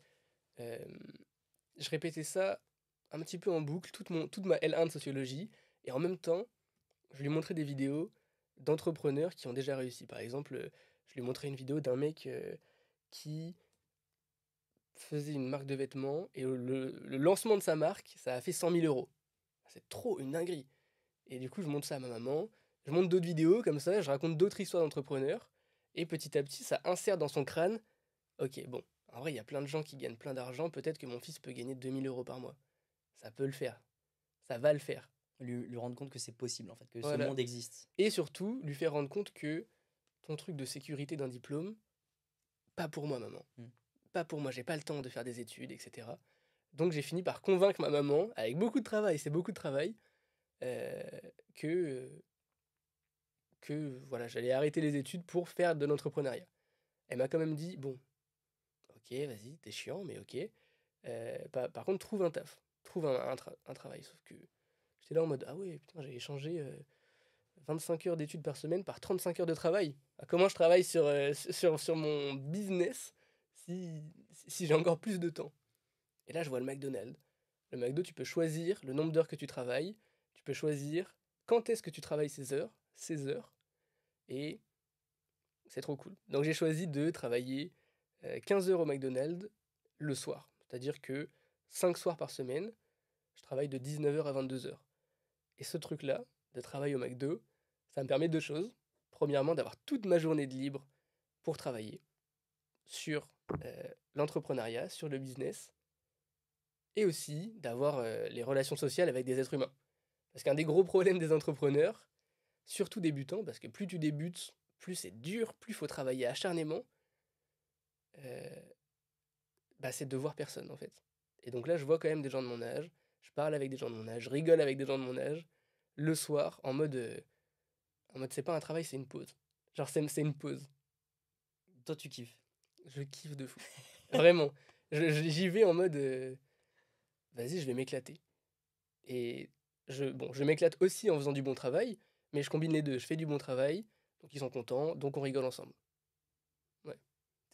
je répétais ça un petit peu en boucle, toute ma L1 de sociologie. Et en même temps, je lui montrais des vidéos d'entrepreneurs qui ont déjà réussi. Par exemple, je lui montrais une vidéo d'un mec qui faisait une marque de vêtements et le lancement de sa marque, ça a fait 100 000 euros. C'est trop une dinguerie. Et du coup, je montre ça à ma maman. Je montre d'autres vidéos comme ça, je raconte d'autres histoires d'entrepreneurs. Et petit à petit, ça insère dans son crâne. Ok, bon, en vrai, il y a plein de gens qui gagnent plein d'argent. Peut-être que mon fils peut gagner 2000 euros par mois. Ça peut le faire. ça va le faire. Lui rendre compte que c'est possible, en fait, que ce Voilà. monde existe. Et surtout, lui faire rendre compte que ton truc de sécurité d'un diplôme, pas pour moi, maman. Mm. Pas pour moi, j'ai pas le temps de faire des études, etc. Donc j'ai fini par convaincre ma maman, avec beaucoup de travail, c'est beaucoup de travail, euh, que, que voilà, j'allais arrêter les études pour faire de l'entrepreneuriat. Elle m'a quand même dit, bon, ok, vas-y, t'es chiant, mais ok. Par contre, trouve un taf, trouve un travail. Sauf que j'étais là en mode, ah ouais, putain, j'ai échangé 25 heures d'études par semaine par 35 heures de travail. Ah, comment je travaille sur mon business si, si j'ai encore plus de temps? Et là, je vois le McDonald's. Le McDo, tu peux choisir le nombre d'heures que tu travailles, tu peux choisir quand est-ce que tu travailles ces heures, et c'est trop cool. Donc j'ai choisi de travailler 15 heures au McDonald's le soir. C'est-à-dire que 5 soirs par semaine, je travaille de 19 heures à 22 heures. Et ce truc-là, de travail au McDo, ça me permet deux choses. Premièrement, d'avoir toute ma journée de libre pour travailler sur l'entrepreneuriat, sur le business, et aussi d'avoir les relations sociales avec des êtres humains. Parce qu'un des gros problèmes des entrepreneurs, surtout débutants, parce que plus tu débutes, plus c'est dur, plus il faut travailler acharnément, euh, bah, c'est de voir personne en fait. Et donc là, je vois quand même des gens de mon âge, je parle avec des gens de mon âge, je rigole avec des gens de mon âge, le soir, en mode c'est pas un travail, c'est une pause. Genre, c'est une pause. Toi, tu kiffes. Je kiffe de fou. Vraiment. J'y vais en mode vas-y, je vais m'éclater. Et bon, je m'éclate aussi en faisant du bon travail, mais je combine les deux. Je fais du bon travail, donc ils sont contents, donc on rigole ensemble. Ouais.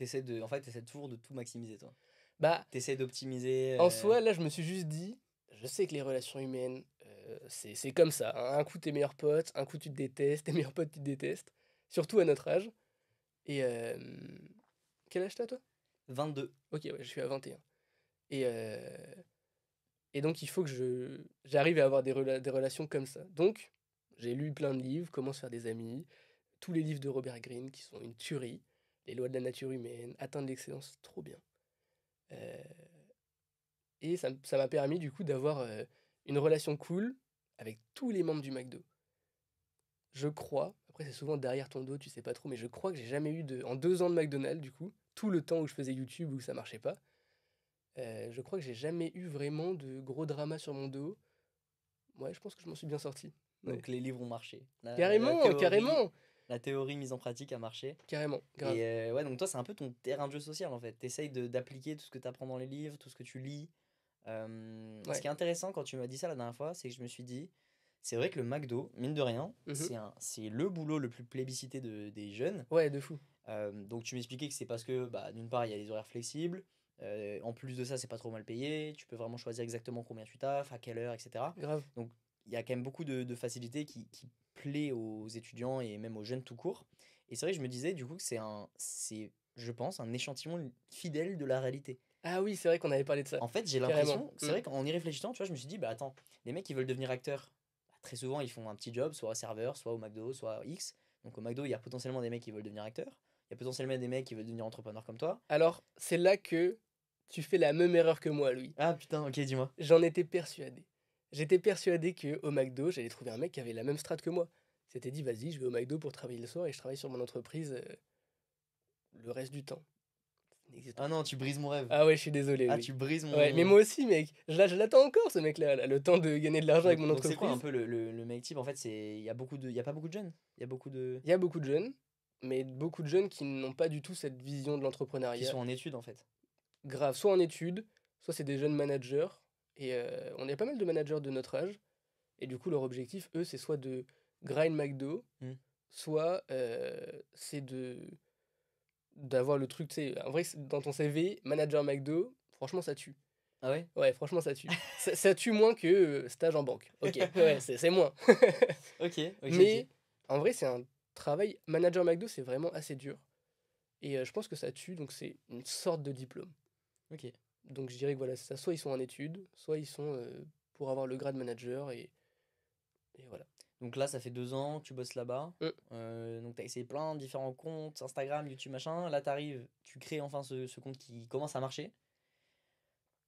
En fait, t'essaies toujours de tout maximiser, toi. Bah, T'essaies d'optimiser. en soi, là, je me suis juste dit, je sais que les relations humaines, c'est comme ça, hein. Un coup, t'es meilleur pote, un coup, tu te détestes, tes meilleurs potes, tu te détestes. Surtout à notre âge. Et quel âge t'as, toi? 22. Ok, ouais, je suis à 21. Et, et donc, il faut que j'arrive à avoir des relations comme ça. Donc, j'ai lu plein de livres, Comment se faire des amis, tous les livres de Robert Greene qui sont une tuerie, Les lois de la nature humaine, Atteindre l'excellence, trop bien. Euh, et ça m'a permis du coup d'avoir une relation cool avec tous les membres du McDo. Je crois, après c'est souvent derrière ton dos, tu sais pas trop, mais je crois que j'ai jamais eu en 2 ans de McDonald's du coup, tout le temps où je faisais YouTube où ça marchait pas, je crois que j'ai jamais eu vraiment de gros dramas sur mon dos. Ouais, je pense que je m'en suis bien sorti. Ouais. Donc les livres ont marché. Carrément, carrément, La théorie mise en pratique a marché. carrément, grave. Et ouais, donc toi, c'est un peu ton terrain de jeu social en fait. T'essayes d'appliquer tout ce que t'apprends dans les livres, tout ce que tu lis. Ce Ouais. qui est intéressant quand tu m'as dit ça la dernière fois, c'est que je me suis dit, c'est vrai que le McDo, mine de rien, Mhm. c'est le boulot le plus plébiscité des jeunes. Ouais, de fou. Donc tu m'expliquais que c'est parce que, bah, d'une part, il y a les horaires flexibles. En plus de ça, c'est pas trop mal payé. Tu peux vraiment choisir exactement combien tu taffes, à quelle heure, etc. Grave. Donc il y a quand même beaucoup de facilité qui plaît aux étudiants et même aux jeunes tout court. Et c'est vrai que je me disais du coup que c'est, je pense, un échantillon fidèle de la réalité. Ah oui, c'est vrai qu'on avait parlé de ça. En fait, j'ai Carrément. l'impression, c'est vrai qu'en y réfléchissant, tu vois, je me suis dit, bah attends, les mecs qui veulent devenir acteurs, bah, très souvent ils font un petit job, soit serveur, soit au McDo, soit X. Donc au McDo, il y a potentiellement des mecs qui veulent devenir acteurs. Il y a potentiellement des mecs qui veulent devenir entrepreneurs comme toi. Alors, c'est là que tu fais la même erreur que moi, Louis. Ah putain, ok, dis-moi. J'en étais persuadé. J'étais persuadé que au McDo, j'allais trouver un mec qui avait la même strat que moi. C'était dit, vas-y, je vais au McDo pour travailler le soir et je travaille sur mon entreprise le reste du temps. Ça n'existe Ah pas. non, tu brises mon rêve. Ah ouais, je suis désolé, Ah, oui. tu brises Ouais, mais mon. moi aussi, mec. Je l'attends encore, ce mec-là, là, le temps de gagner de l'argent avec mon Donc c'est quoi un entreprise. peu le mec type? En fait, il y a il y a pas beaucoup de jeunes. Il y a beaucoup de. Il y a beaucoup de jeunes, mais beaucoup de jeunes qui n'ont pas du tout cette vision de Qui l'entrepreneuriat. sont en études en fait. Grave, soit en études, soit c'est des jeunes managers. Et on est pas mal de managers de notre âge. Et du coup, leur objectif, eux, c'est soit de grind McDo, Hmm. soit c'est d'avoir le truc, tu sais, en vrai, dans ton CV, manager McDo, franchement, ça tue. Ah ouais? Ouais, franchement, ça tue. Ça tue moins que stage en banque. Ok, ouais, c'est moins. Ok, ok, ok. Mais en vrai, c'est un travail. Manager McDo, c'est vraiment assez dur. Et je pense que ça tue, donc c'est une sorte de diplôme. Ok. Donc je dirais que voilà, c'est ça. Soit ils sont en études, soit ils sont pour avoir le grade manager, et voilà. Donc là, ça fait 2 ans que tu bosses là-bas. Mm. Donc tu as essayé plein de différents comptes, Instagram, YouTube, machin. Là, tu arrives, tu crées enfin ce compte qui commence à marcher.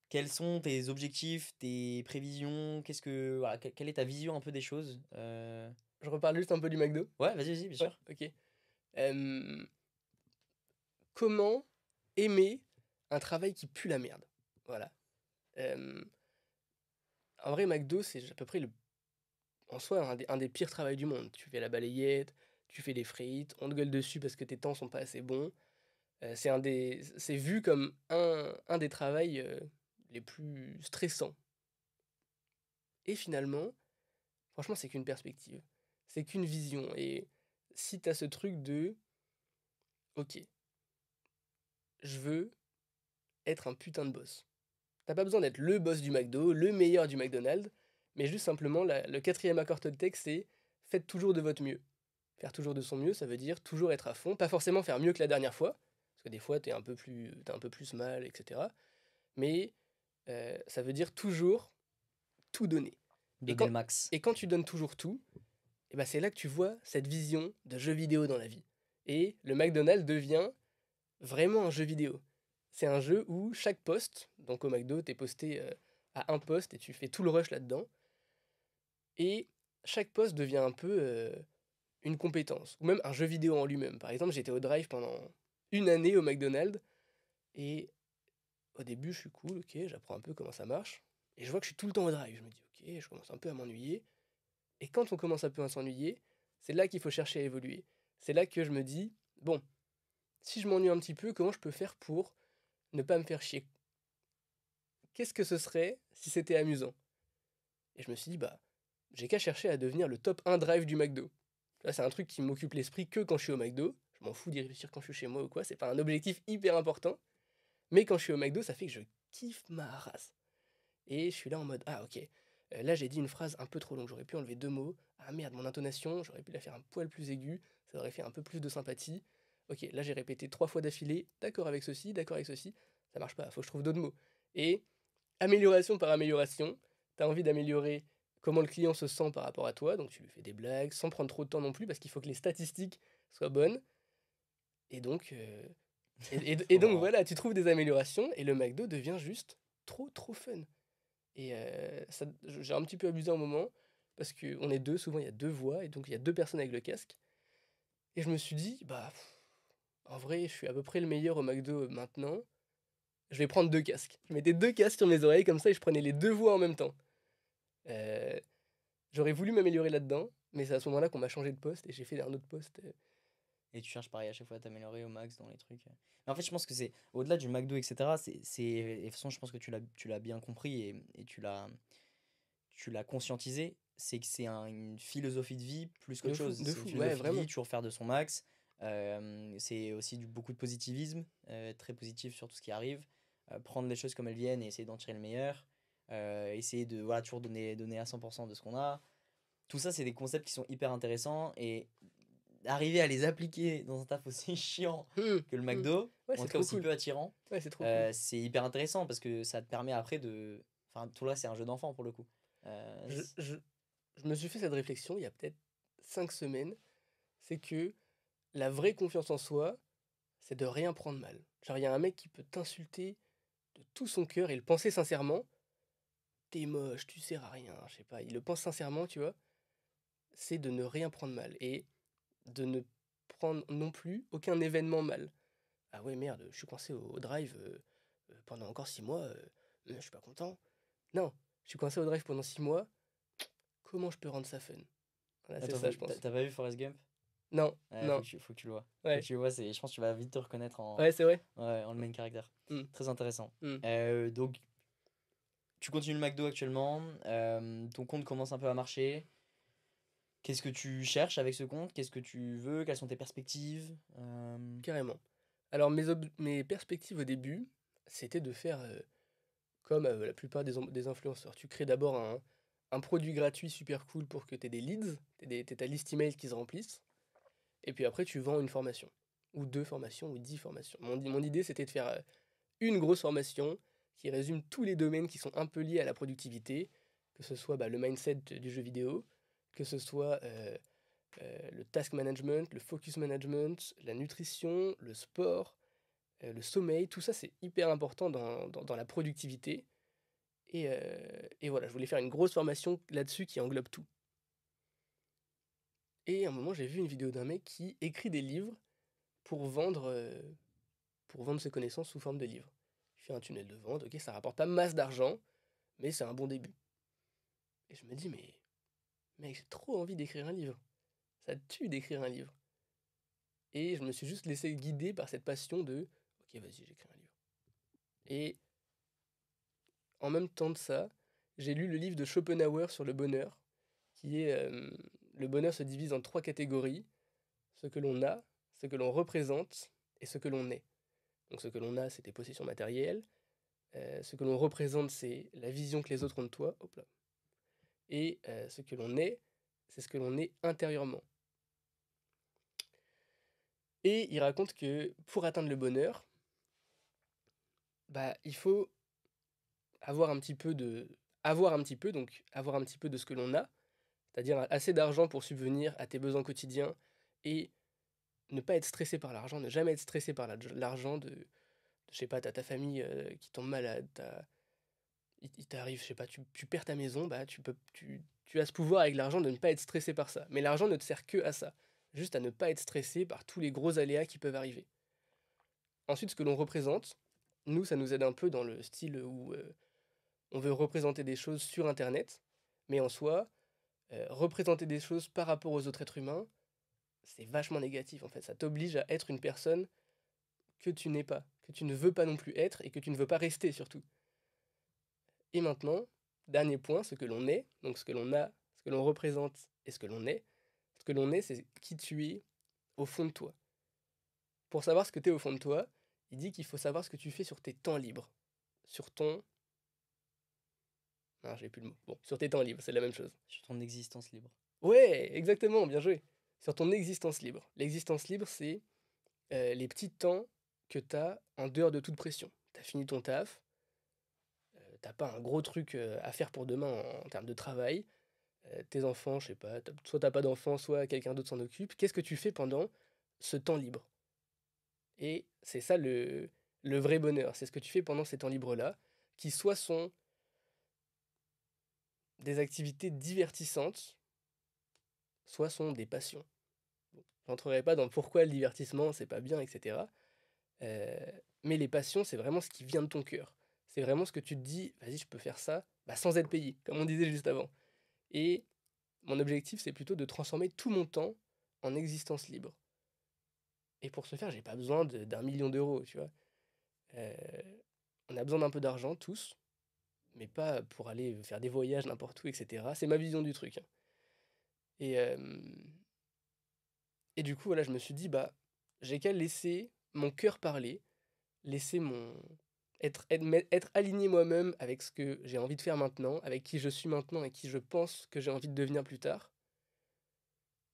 quels sont tes objectifs, tes prévisions? Voilà, quelle est ta vision un peu des choses? Je reparle juste un peu du McDo? Ouais, vas-y, bien Ouais, sûr. OK. Hem, Comment aimer un travail qui pue la merde? Voilà. Hem, En vrai, McDo, c'est à peu près en soi, un des pires travails du monde. Tu fais la balayette, tu fais les frites, on te gueule dessus parce que tes temps sont pas assez bons. C'est vu comme un des travails, les plus stressants et finalement, franchement, c'est qu'une perspective. C'est qu'une vision et si tu as ce truc de: «OK, je veux être un putain de boss». T'as pas besoin d'être le boss du McDo, le meilleur du McDonald's, mais juste simplement le quatrième accord Toltec, c'est: faites toujours de votre mieux. Faire toujours de son mieux, ça veut dire toujours être à fond, pas forcément faire mieux que la dernière fois, parce que des fois t'as un peu plus mal, et cetera. Mais ça veut dire toujours tout donner. Et Donner quand, le max. et quand tu donnes toujours tout, et ben c'est là que tu vois cette vision de jeu vidéo dans la vie. Et le McDonald's devient vraiment un jeu vidéo. C'est un jeu où chaque poste, donc au McDo, t'es posté à un poste et tu fais tout le rush là-dedans. Et chaque poste devient un peu une compétence, ou même un jeu vidéo en lui-même. Par exemple, j'étais au drive pendant une année au McDonald's, et au début, je suis cool, ok, j'apprends un peu comment ça marche, et je vois que je suis tout le temps au drive. Je me dis, ok, je commence un peu à m'ennuyer. Et quand on commence un peu à s'ennuyer, c'est là qu'il faut chercher à évoluer. C'est là que je me dis, bon, si je m'ennuie un petit peu, comment je peux faire pour ne pas me faire chier? Qu'est-ce que ce serait si c'était amusant? Et je me suis dit, bah, j'ai qu'à chercher à devenir le top 1 drive du McDo. Là, c'est un truc qui m'occupe l'esprit que quand je suis au McDo. Je m'en fous d'y réussir quand je suis chez moi ou quoi, c'est pas un objectif hyper important. Mais quand je suis au McDo, ça fait que je kiffe ma race. Et je suis là en mode, ah ok, là j'ai dit une phrase un peu trop longue, j'aurais pu enlever 2 mots. Ah merde, mon intonation, j'aurais pu la faire un poil plus aiguë, ça aurait fait un peu plus de sympathie. Ok, là j'ai répété 3 fois d'affilée, d'accord avec ceci, ça marche pas, faut que je trouve d'autres mots. Et amélioration par amélioration, tu as envie d'améliorer comment le client se sent par rapport à toi, donc tu lui fais des blagues sans prendre trop de temps non plus, parce qu'il faut que les statistiques soient bonnes. Et donc, Trop marrant. voilà, tu trouves des améliorations et le McDo devient juste trop trop fun. Et j'ai un petit peu abusé un moment, parce qu'on est deux, souvent il y a 2 voix, et donc il y a 2 personnes avec le casque. Et je me suis dit, bah, en vrai, je suis à peu près le meilleur au McDo maintenant. Je vais prendre 2 casques. Je mettais 2 casques sur mes oreilles, comme ça, et je prenais les 2 voix en même temps. Euh, J'aurais voulu m'améliorer là-dedans, mais c'est à ce moment-là qu'on m'a changé de poste, et j'ai fait un autre poste. Et tu cherches pareil à chaque fois à t'améliorer au max dans les trucs. Mais en fait, je pense que c'est au-delà du McDo, etc. Et de toute façon, je pense que tu l'as bien compris et tu l'as conscientisé. C'est que c'est une philosophie de vie plus qu'autre chose. De C'est une fou, ouais, philosophie de vie, vraiment. toujours faire de son max. C'est aussi beaucoup de positivisme, très positif sur tout ce qui arrive. Prendre les choses comme elles viennent et essayer d'en tirer le meilleur. Essayer de voilà, toujours donner à 100% de ce qu'on a. Tout ça, c'est des concepts qui sont hyper intéressants et arriver à les appliquer dans un taf aussi chiant Hum, que le hum. McDo, Ouais, ou en c'est tout cas trop aussi cool. peu attirant, Ouais, c'est trop cool. c'est hyper intéressant parce que ça te permet après de. Enfin, tout là, c'est un jeu d'enfant pour le coup. Je, je, je me suis fait cette réflexion il y a peut-être 5 semaines. C'est que la vraie confiance en soi, c'est de rien prendre mal. Genre, il y a un mec qui peut t'insulter de tout son cœur et le penser sincèrement. T'es moche, tu sers à rien, je sais pas. Il le pense sincèrement, tu vois. C'est de ne rien prendre mal et de ne prendre non plus aucun événement mal. Ah ouais, merde, je suis coincé au drive pendant encore 6 mois, je suis pas content. Non, je suis coincé au drive pendant 6 mois, comment je peux rendre ça fun? Voilà, c'est Attends, ça, je t'as pense. t'as pas vu Forrest Gump? Non, Ouais, non, faut que tu le vois. Faut que ouais, tu le vois, je pense que tu vas vite te reconnaître ouais, c'est vrai. ouais, en le main caractère. Hmm, Très intéressant. hmm. Donc, tu continues le McDo actuellement. Ton compte commence un peu à marcher. Qu'est-ce que tu cherches avec ce compte? Qu'est-ce que tu veux? Quelles sont tes perspectives? Carrément. Alors mes perspectives au début, c'était de faire comme la plupart des influenceurs. Tu crées d'abord un produit gratuit super cool pour que tu aies des leads, t'aies ta liste email qui se remplisse, et puis après tu vends une formation, ou 2 formations, ou 10 formations. Mon idée c'était de faire une grosse formation qui résume tous les domaines qui sont un peu liés à la productivité, que ce soit le mindset du jeu vidéo, que ce soit le task management, le focus management, la nutrition, le sport, le sommeil, tout ça c'est hyper important dans la productivité. Et voilà, je voulais faire une grosse formation là-dessus qui englobe tout. Et à un moment, j'ai vu une vidéo d'un mec qui écrit des livres pour vendre ses connaissances sous forme de livres. Il fait un tunnel de vente, ok, ça rapporte pas masse d'argent, mais c'est un bon début. Et je me dis, mais mec, j'ai trop envie d'écrire un livre. Ça tue d'écrire un livre. Et je me suis juste laissé guider par cette passion de, ok, vas-y, j'écris un livre. Et en même temps de ça, j'ai lu le livre de Schopenhauer sur le bonheur, qui est le bonheur se divise en 3 catégories, ce que l'on a, ce que l'on représente et ce que l'on est. Donc ce que l'on a, c'est tes possessions matérielles, ce que l'on représente, c'est la vision que les autres ont de toi, hop là. Et ce que l'on est, c'est ce que l'on est intérieurement. Et il raconte que pour atteindre le bonheur, bah, il faut avoir un petit peu de ce que l'on a, c'est-à-dire assez d'argent pour subvenir à tes besoins quotidiens et ne pas être stressé par l'argent, ne jamais être stressé par l'argent je sais pas, t'as ta famille qui tombe malade, il t'arrive, je sais pas, tu perds ta maison, bah tu as ce pouvoir avec l'argent de ne pas être stressé par ça. Mais l'argent ne te sert que à ça, juste à ne pas être stressé par tous les gros aléas qui peuvent arriver. Ensuite, ce que l'on représente, nous, ça nous aide un peu dans le style où on veut représenter des choses sur Internet, mais en soi, représenter des choses par rapport aux autres êtres humains, c'est vachement négatif en fait. Ça t'oblige à être une personne que tu n'es pas, que tu ne veux pas non plus être et que tu ne veux pas rester surtout. Et maintenant, dernier point, ce que l'on est, donc ce que l'on a, ce que l'on représente et ce que l'on est. Ce que l'on est, c'est qui tu es au fond de toi. Pour savoir ce que tu es au fond de toi, il dit qu'il faut savoir ce que tu fais sur tes temps libres. Sur ton... Non, j'ai plus le mot. Bon, sur tes temps libres, c'est la même chose. Sur ton existence libre. Ouais, exactement, bien joué. Sur ton existence libre. L'existence libre, c'est les petits temps que tu as en dehors de toute pression. Tu as fini ton taf, t'as pas un gros truc à faire pour demain en termes de travail, tes enfants, je sais pas, soit t'as pas d'enfants, soit quelqu'un d'autre s'en occupe. Qu'est-ce que tu fais pendant ce temps libre? Et c'est ça le vrai bonheur, c'est ce que tu fais pendant ces temps libres-là, qui soit sont des activités divertissantes, soit sont des passions. Bon, j'entrerai pas dans pourquoi le divertissement c'est pas bien, etc. Mais les passions, c'est vraiment ce qui vient de ton cœur. C'est vraiment ce que tu te dis, vas-y, je peux faire ça bah, sans être payé, comme on disait juste avant. Et mon objectif, c'est plutôt de transformer tout mon temps en existence libre. Et pour ce faire, j'ai pas besoin d'un million d'euros, tu vois. Euh, on a besoin d'un peu d'argent, tous, mais pas pour aller faire des voyages n'importe où, etc. C'est ma vision du truc, hein. Et, euh, et du coup, voilà, je me suis dit, bah, j'ai qu'à laisser mon cœur parler, laisser mon... être aligné moi-même avec ce que j'ai envie de faire maintenant, avec qui je suis maintenant et qui je pense que j'ai envie de devenir plus tard.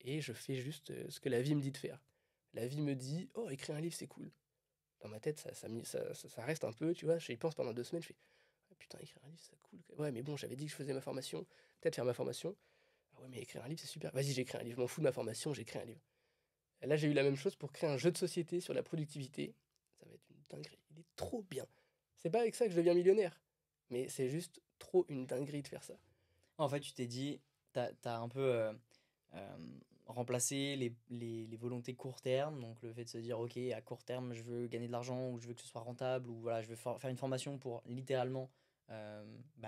Et je fais juste ce que la vie me dit de faire. La vie me dit, oh, écrire un livre, c'est cool. Dans ma tête, ça reste un peu, tu vois, j'y pense pendant 2 semaines, je fais, ah, putain, écrire un livre, c'est cool. Ouais, mais bon, j'avais dit que je faisais ma formation, peut-être faire ma formation. Ah ouais, mais écrire un livre, c'est super. Vas-y, j'écris un livre, je m'en fous de ma formation, j'écris un livre. Et là, j'ai eu la même chose pour créer un jeu de société sur la productivité. Ça va être une dinguerie. Il est trop bien. C'est pas avec ça que je deviens millionnaire, mais c'est juste trop une dinguerie de faire ça. En fait, tu t'es dit, t'as un peu euh, remplacé les volontés court terme, donc le fait de se dire, ok, à court terme, je veux gagner de l'argent, ou je veux que ce soit rentable, ou voilà, je veux faire une formation pour littéralement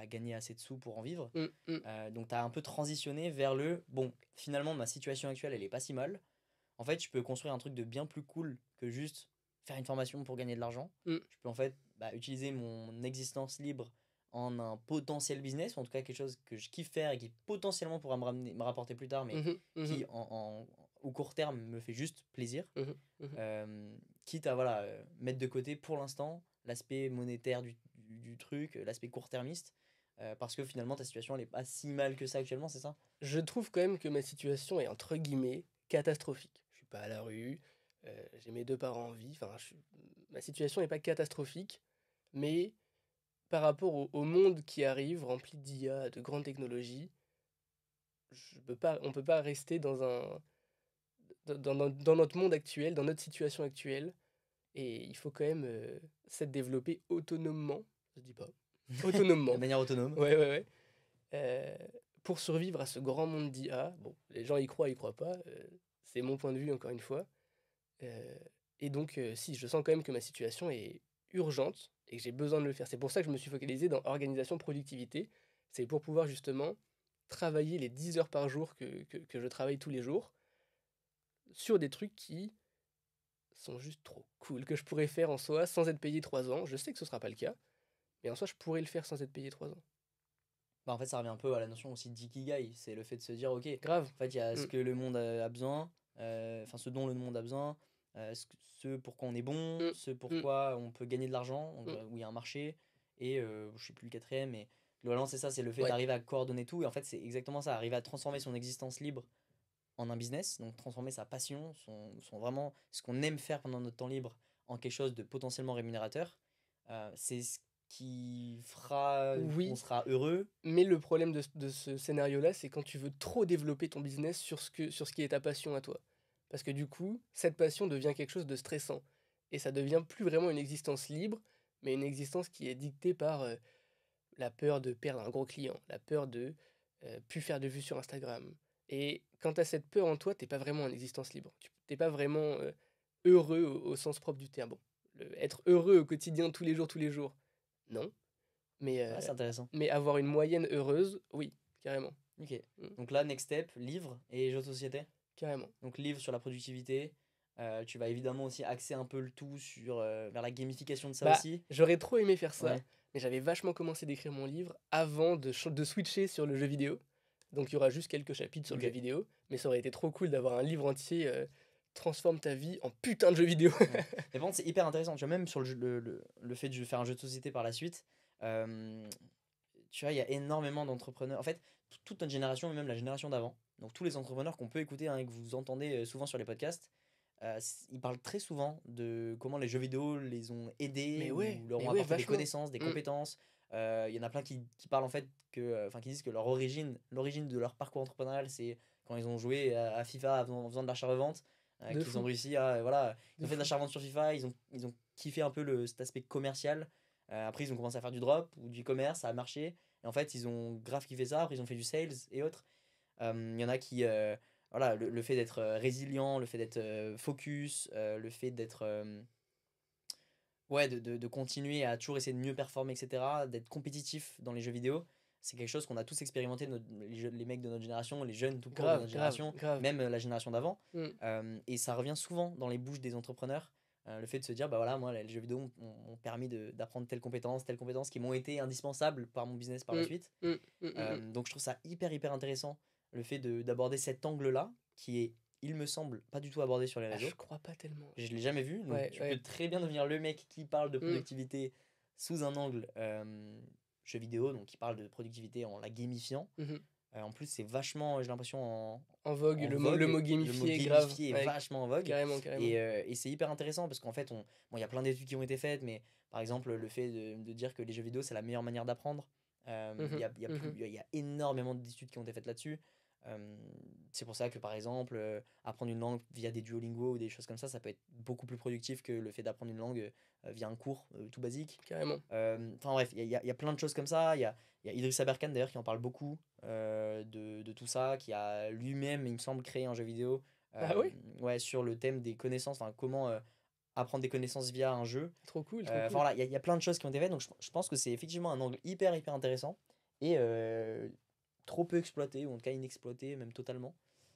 gagner assez de sous pour en vivre. Hum, hum, Donc, tu as un peu transitionné vers bon, finalement, ma situation actuelle, elle est pas si mal. En fait, je peux construire un truc de bien plus cool que juste faire une formation pour gagner de l'argent. hum, Je peux en fait utiliser mon existence libre en un potentiel business, ou en tout cas quelque chose que je kiffe faire et qui potentiellement pourra me rapporter plus tard, mais mhm, mhm, qui au court terme me fait juste plaisir. mhm, mhm. Quitte à voilà, mettre de côté pour l'instant l'aspect monétaire du truc, l'aspect court-termiste, parce que finalement ta situation elle est pas si mal que ça actuellement, c'est ça? Je trouve quand même que ma situation est entre guillemets catastrophique. Je suis pas à la rue, j'ai mes 2 parents en vie, enfin, ma situation n'est pas catastrophique, mais par rapport au monde qui arrive, rempli d'IA, de grandes technologies, on peut pas rester dans notre monde actuel, dans notre situation actuelle, et il faut quand même s'être développé autonomement, je dis pas. autonomement. De manière autonome. Ouais, ouais, ouais. Euh, pour survivre à ce grand monde d'IA, bon, les gens y croient pas, c'est mon point de vue encore une fois. Euh, et donc, si, je sens quand même que ma situation est urgente et que j'ai besoin de le faire. C'est pour ça que je me suis focalisé dans organisation, productivité. C'est pour pouvoir justement travailler les 10 heures par jour que je travaille tous les jours sur des trucs qui sont juste trop cool, que je pourrais faire en soi sans être payé 3 ans. Je sais que ce sera pas le cas, mais en soi, je pourrais le faire sans être payé 3 ans. Bah, en fait, ça revient un peu à la notion aussi d'ikigai. C'est le fait de se dire, ok, Grave. en fait, il y a ce Mm, que le monde a besoin, enfin, ce dont le monde a besoin, ce pourquoi on est bon, mm, ce mm, pourquoi on peut gagner de l'argent, mm. où il y a un marché, et je sais plus le quatrième, mais globalement, c'est ça, c'est le fait Ouais, d'arriver à coordonner tout. Et en fait, c'est exactement ça, arriver à transformer son existence libre en un business, donc transformer sa passion, vraiment ce qu'on aime faire pendant notre temps libre en quelque chose de potentiellement rémunérateur. C'est ce qui fera qu'on oui, sera heureux. mais le problème de ce scénario-là, c'est quand tu veux trop développer ton business sur ce qui est ta passion à toi. Parce que du coup, cette passion devient quelque chose de stressant. Et ça devient plus vraiment une existence libre, mais une existence qui est dictée par la peur de perdre un gros client, la peur de plus faire de vues sur Instagram. Et quand tu as cette peur en toi, t'es pas vraiment en existence libre. Tu t'es pas vraiment heureux au sens propre du terme. Bon, être heureux au quotidien, tous les jours, non. Mais, Ouais, c'est intéressant. mais avoir une moyenne heureuse, oui, carrément. Ok. Mm, Donc là, next step, livre et jeux de société. carrément. Donc livre sur la productivité. Tu vas évidemment aussi axer un peu le tout sur, vers la gamification de ça Bah, aussi. j'aurais trop aimé faire ça, Ouais. mais j'avais vachement commencé d'écrire mon livre avant de switcher sur le jeu vidéo. Donc il y aura juste quelques chapitres sur le jeu Ok. vidéo, mais ça aurait été trop cool d'avoir un livre entier transforme ta vie en putain de jeu vidéo. Ouais. Mais par contre, c'est hyper intéressant. Tu vois, même sur le fait de faire un jeu de société par la suite, euh, tu vois, il y a énormément d'entrepreneurs. En fait, toute notre génération, et même la génération d'avant, donc tous les entrepreneurs qu'on peut écouter hein, et que vous entendez souvent sur les podcasts, ils parlent très souvent de comment les jeux vidéo les ont aidés ou leur mais ont ouais, apporté des vachement. connaissances, des Mm. compétences. Il y en a plein qui parlent en fait enfin qui disent que l'origine de leur parcours entrepreneurial, c'est quand ils ont joué à FIFA en faisant de l'achat-revente, De qu'ils ont fou, réussi à, voilà, ils de ont fait de fou. l'achat-revente sur FIFA, ils ont kiffé un peu cet aspect commercial. Après, ils ont commencé à faire du drop ou du e-commerce, ça a marché. Et en fait, ils ont grave kiffé ça. Après, ils ont fait du sales et autres. Il y en a qui, voilà, le fait d'être résilient, le fait d'être focus, le fait d'être, ouais, de continuer à toujours essayer de mieux performer, etc., d'être compétitif dans les jeux vidéo, c'est quelque chose qu'on a tous expérimenté, les mecs de notre génération, les jeunes tout court de Grave, notre grave, génération, grave. même la génération d'avant. Mm. Et ça revient souvent dans les bouches des entrepreneurs. Le fait de se dire, bah voilà, moi, les jeux vidéo m'ont permis d'apprendre telles compétences qui m'ont été indispensables par mon business par la Mm. suite. Mm. Mm. Mm. Donc je trouve ça hyper intéressant, le fait d'aborder cet angle-là, qui est, il me semble, pas du tout abordé sur les Ah, je réseaux. crois pas tellement. Je l'ai jamais vu, donc Ouais, tu peux ouais. très bien devenir le mec qui parle de Mm. productivité sous un angle jeu vidéo, donc qui parle de productivité en la gamifiant. Mhm. En plus, c'est vachement, j'ai l'impression, En vogue, en le vogue. mot Le mot gamifié, grave. gamifié est Ouais, vachement en vogue. carrément, carrément. Et c'est hyper intéressant parce qu'en fait, bon, il y a plein d'études qui ont été faites, mais par exemple, le fait de dire que les jeux vidéo, c'est la meilleure manière d'apprendre, Mhm. Mhm. il y a énormément d'études qui ont été faites là-dessus. Euh, c'est pour ça que, par exemple, apprendre une langue via des Duolingo ou des choses comme ça peut être beaucoup plus productif que le fait d'apprendre une langue via un cours tout basique. Carrément. Enfin bref, il y a plein de choses comme ça. Il y a Idriss Aberkan d'ailleurs qui en parle beaucoup de tout ça, qui a lui-même, il me semble, créé un jeu vidéo Ah euh, ouais? ouais, sur le thème des connaissances, enfin comment apprendre des connaissances via un jeu. Trop cool, trop Enfin cool. voilà, il y a plein de choses qui ont été faites, donc je pense que c'est effectivement un angle hyper intéressant et trop peu exploité, ou en tout cas inexploité, même totalement.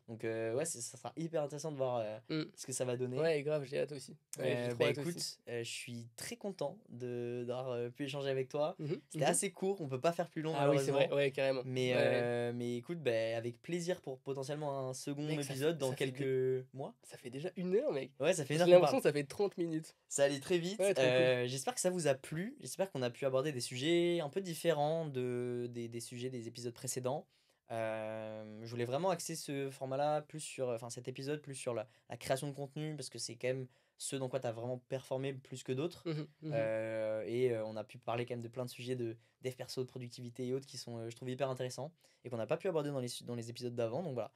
Donc ouais, ça sera hyper intéressant de voir Mm. ce que ça va donner. Ouais, grave, j'ai hâte aussi. Ouais, j'ai trop Bah hâte aussi. écoute, je suis très content d'avoir pu échanger avec toi. Mhm. C'était Mhm. assez court, on peut pas faire plus long Ah oui, c'est vrai, malheureusement. ouais, carrément. Mais, Ouais. mais écoute, bah, avec plaisir pour potentiellement un second Mec, épisode dans quelques mois. ça fait déjà 1 heure, mec. Ouais, ça fait une J'ai heure qu'on l'impression parle. que ça fait 30 minutes. Ça allait très vite. Ouais, trop cool. J'espère que ça vous a plu. J'espère qu'on a pu aborder des sujets un peu différents des sujets des épisodes précédents. Je voulais vraiment axer ce format-là plus sur, enfin cet épisode plus sur la création de contenu parce que c'est quand même ce dans quoi tu as vraiment performé plus que d'autres. Mhm. Mhm. On a pu parler quand même de plein de sujets de dev perso, de productivité et autres qui sont, je trouve, hyper intéressants et qu'on n'a pas pu aborder dans les épisodes d'avant. Donc voilà.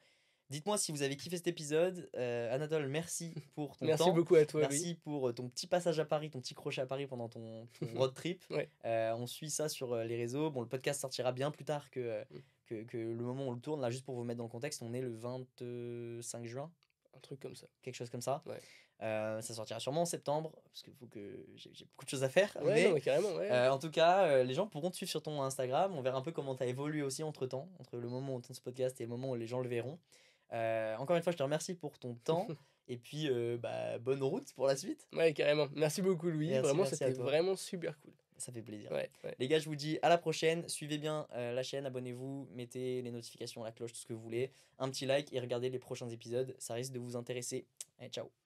Dites-moi si vous avez kiffé cet épisode. Anatole, merci pour ton Merci temps. beaucoup à toi, Louis. Merci pour ton petit passage à Paris, ton petit crochet à Paris pendant ton road trip. Ouais. On suit ça sur les réseaux. Bon, le podcast sortira bien plus tard Mm. que le moment où on le tourne. Là, juste pour vous mettre dans le contexte, on est le 25 juin, Un truc comme ça. quelque chose comme ça. Ouais. Ça sortira sûrement en septembre, parce qu'il faut que j'ai beaucoup de choses à faire. Ouais, mais non, mais carrément, ouais. en tout cas, les gens pourront te suivre sur ton Instagram. On verra un peu comment tu as évolué aussi entre temps, entre le moment où on tourne ce podcast et le moment où les gens le verront. Encore une fois, je te remercie pour ton temps. Et puis, bonne route pour la suite. Ouais, carrément. Merci beaucoup, Louis. Merci, Vraiment, merci à c'était toi. vraiment super cool. Ça fait plaisir. Ouais, ouais. Les gars, je vous dis à la prochaine. Suivez bien la chaîne, abonnez-vous, mettez les notifications, la cloche, tout ce que vous voulez. Un petit like et regardez les prochains épisodes. Ça risque de vous intéresser. Allez, ciao.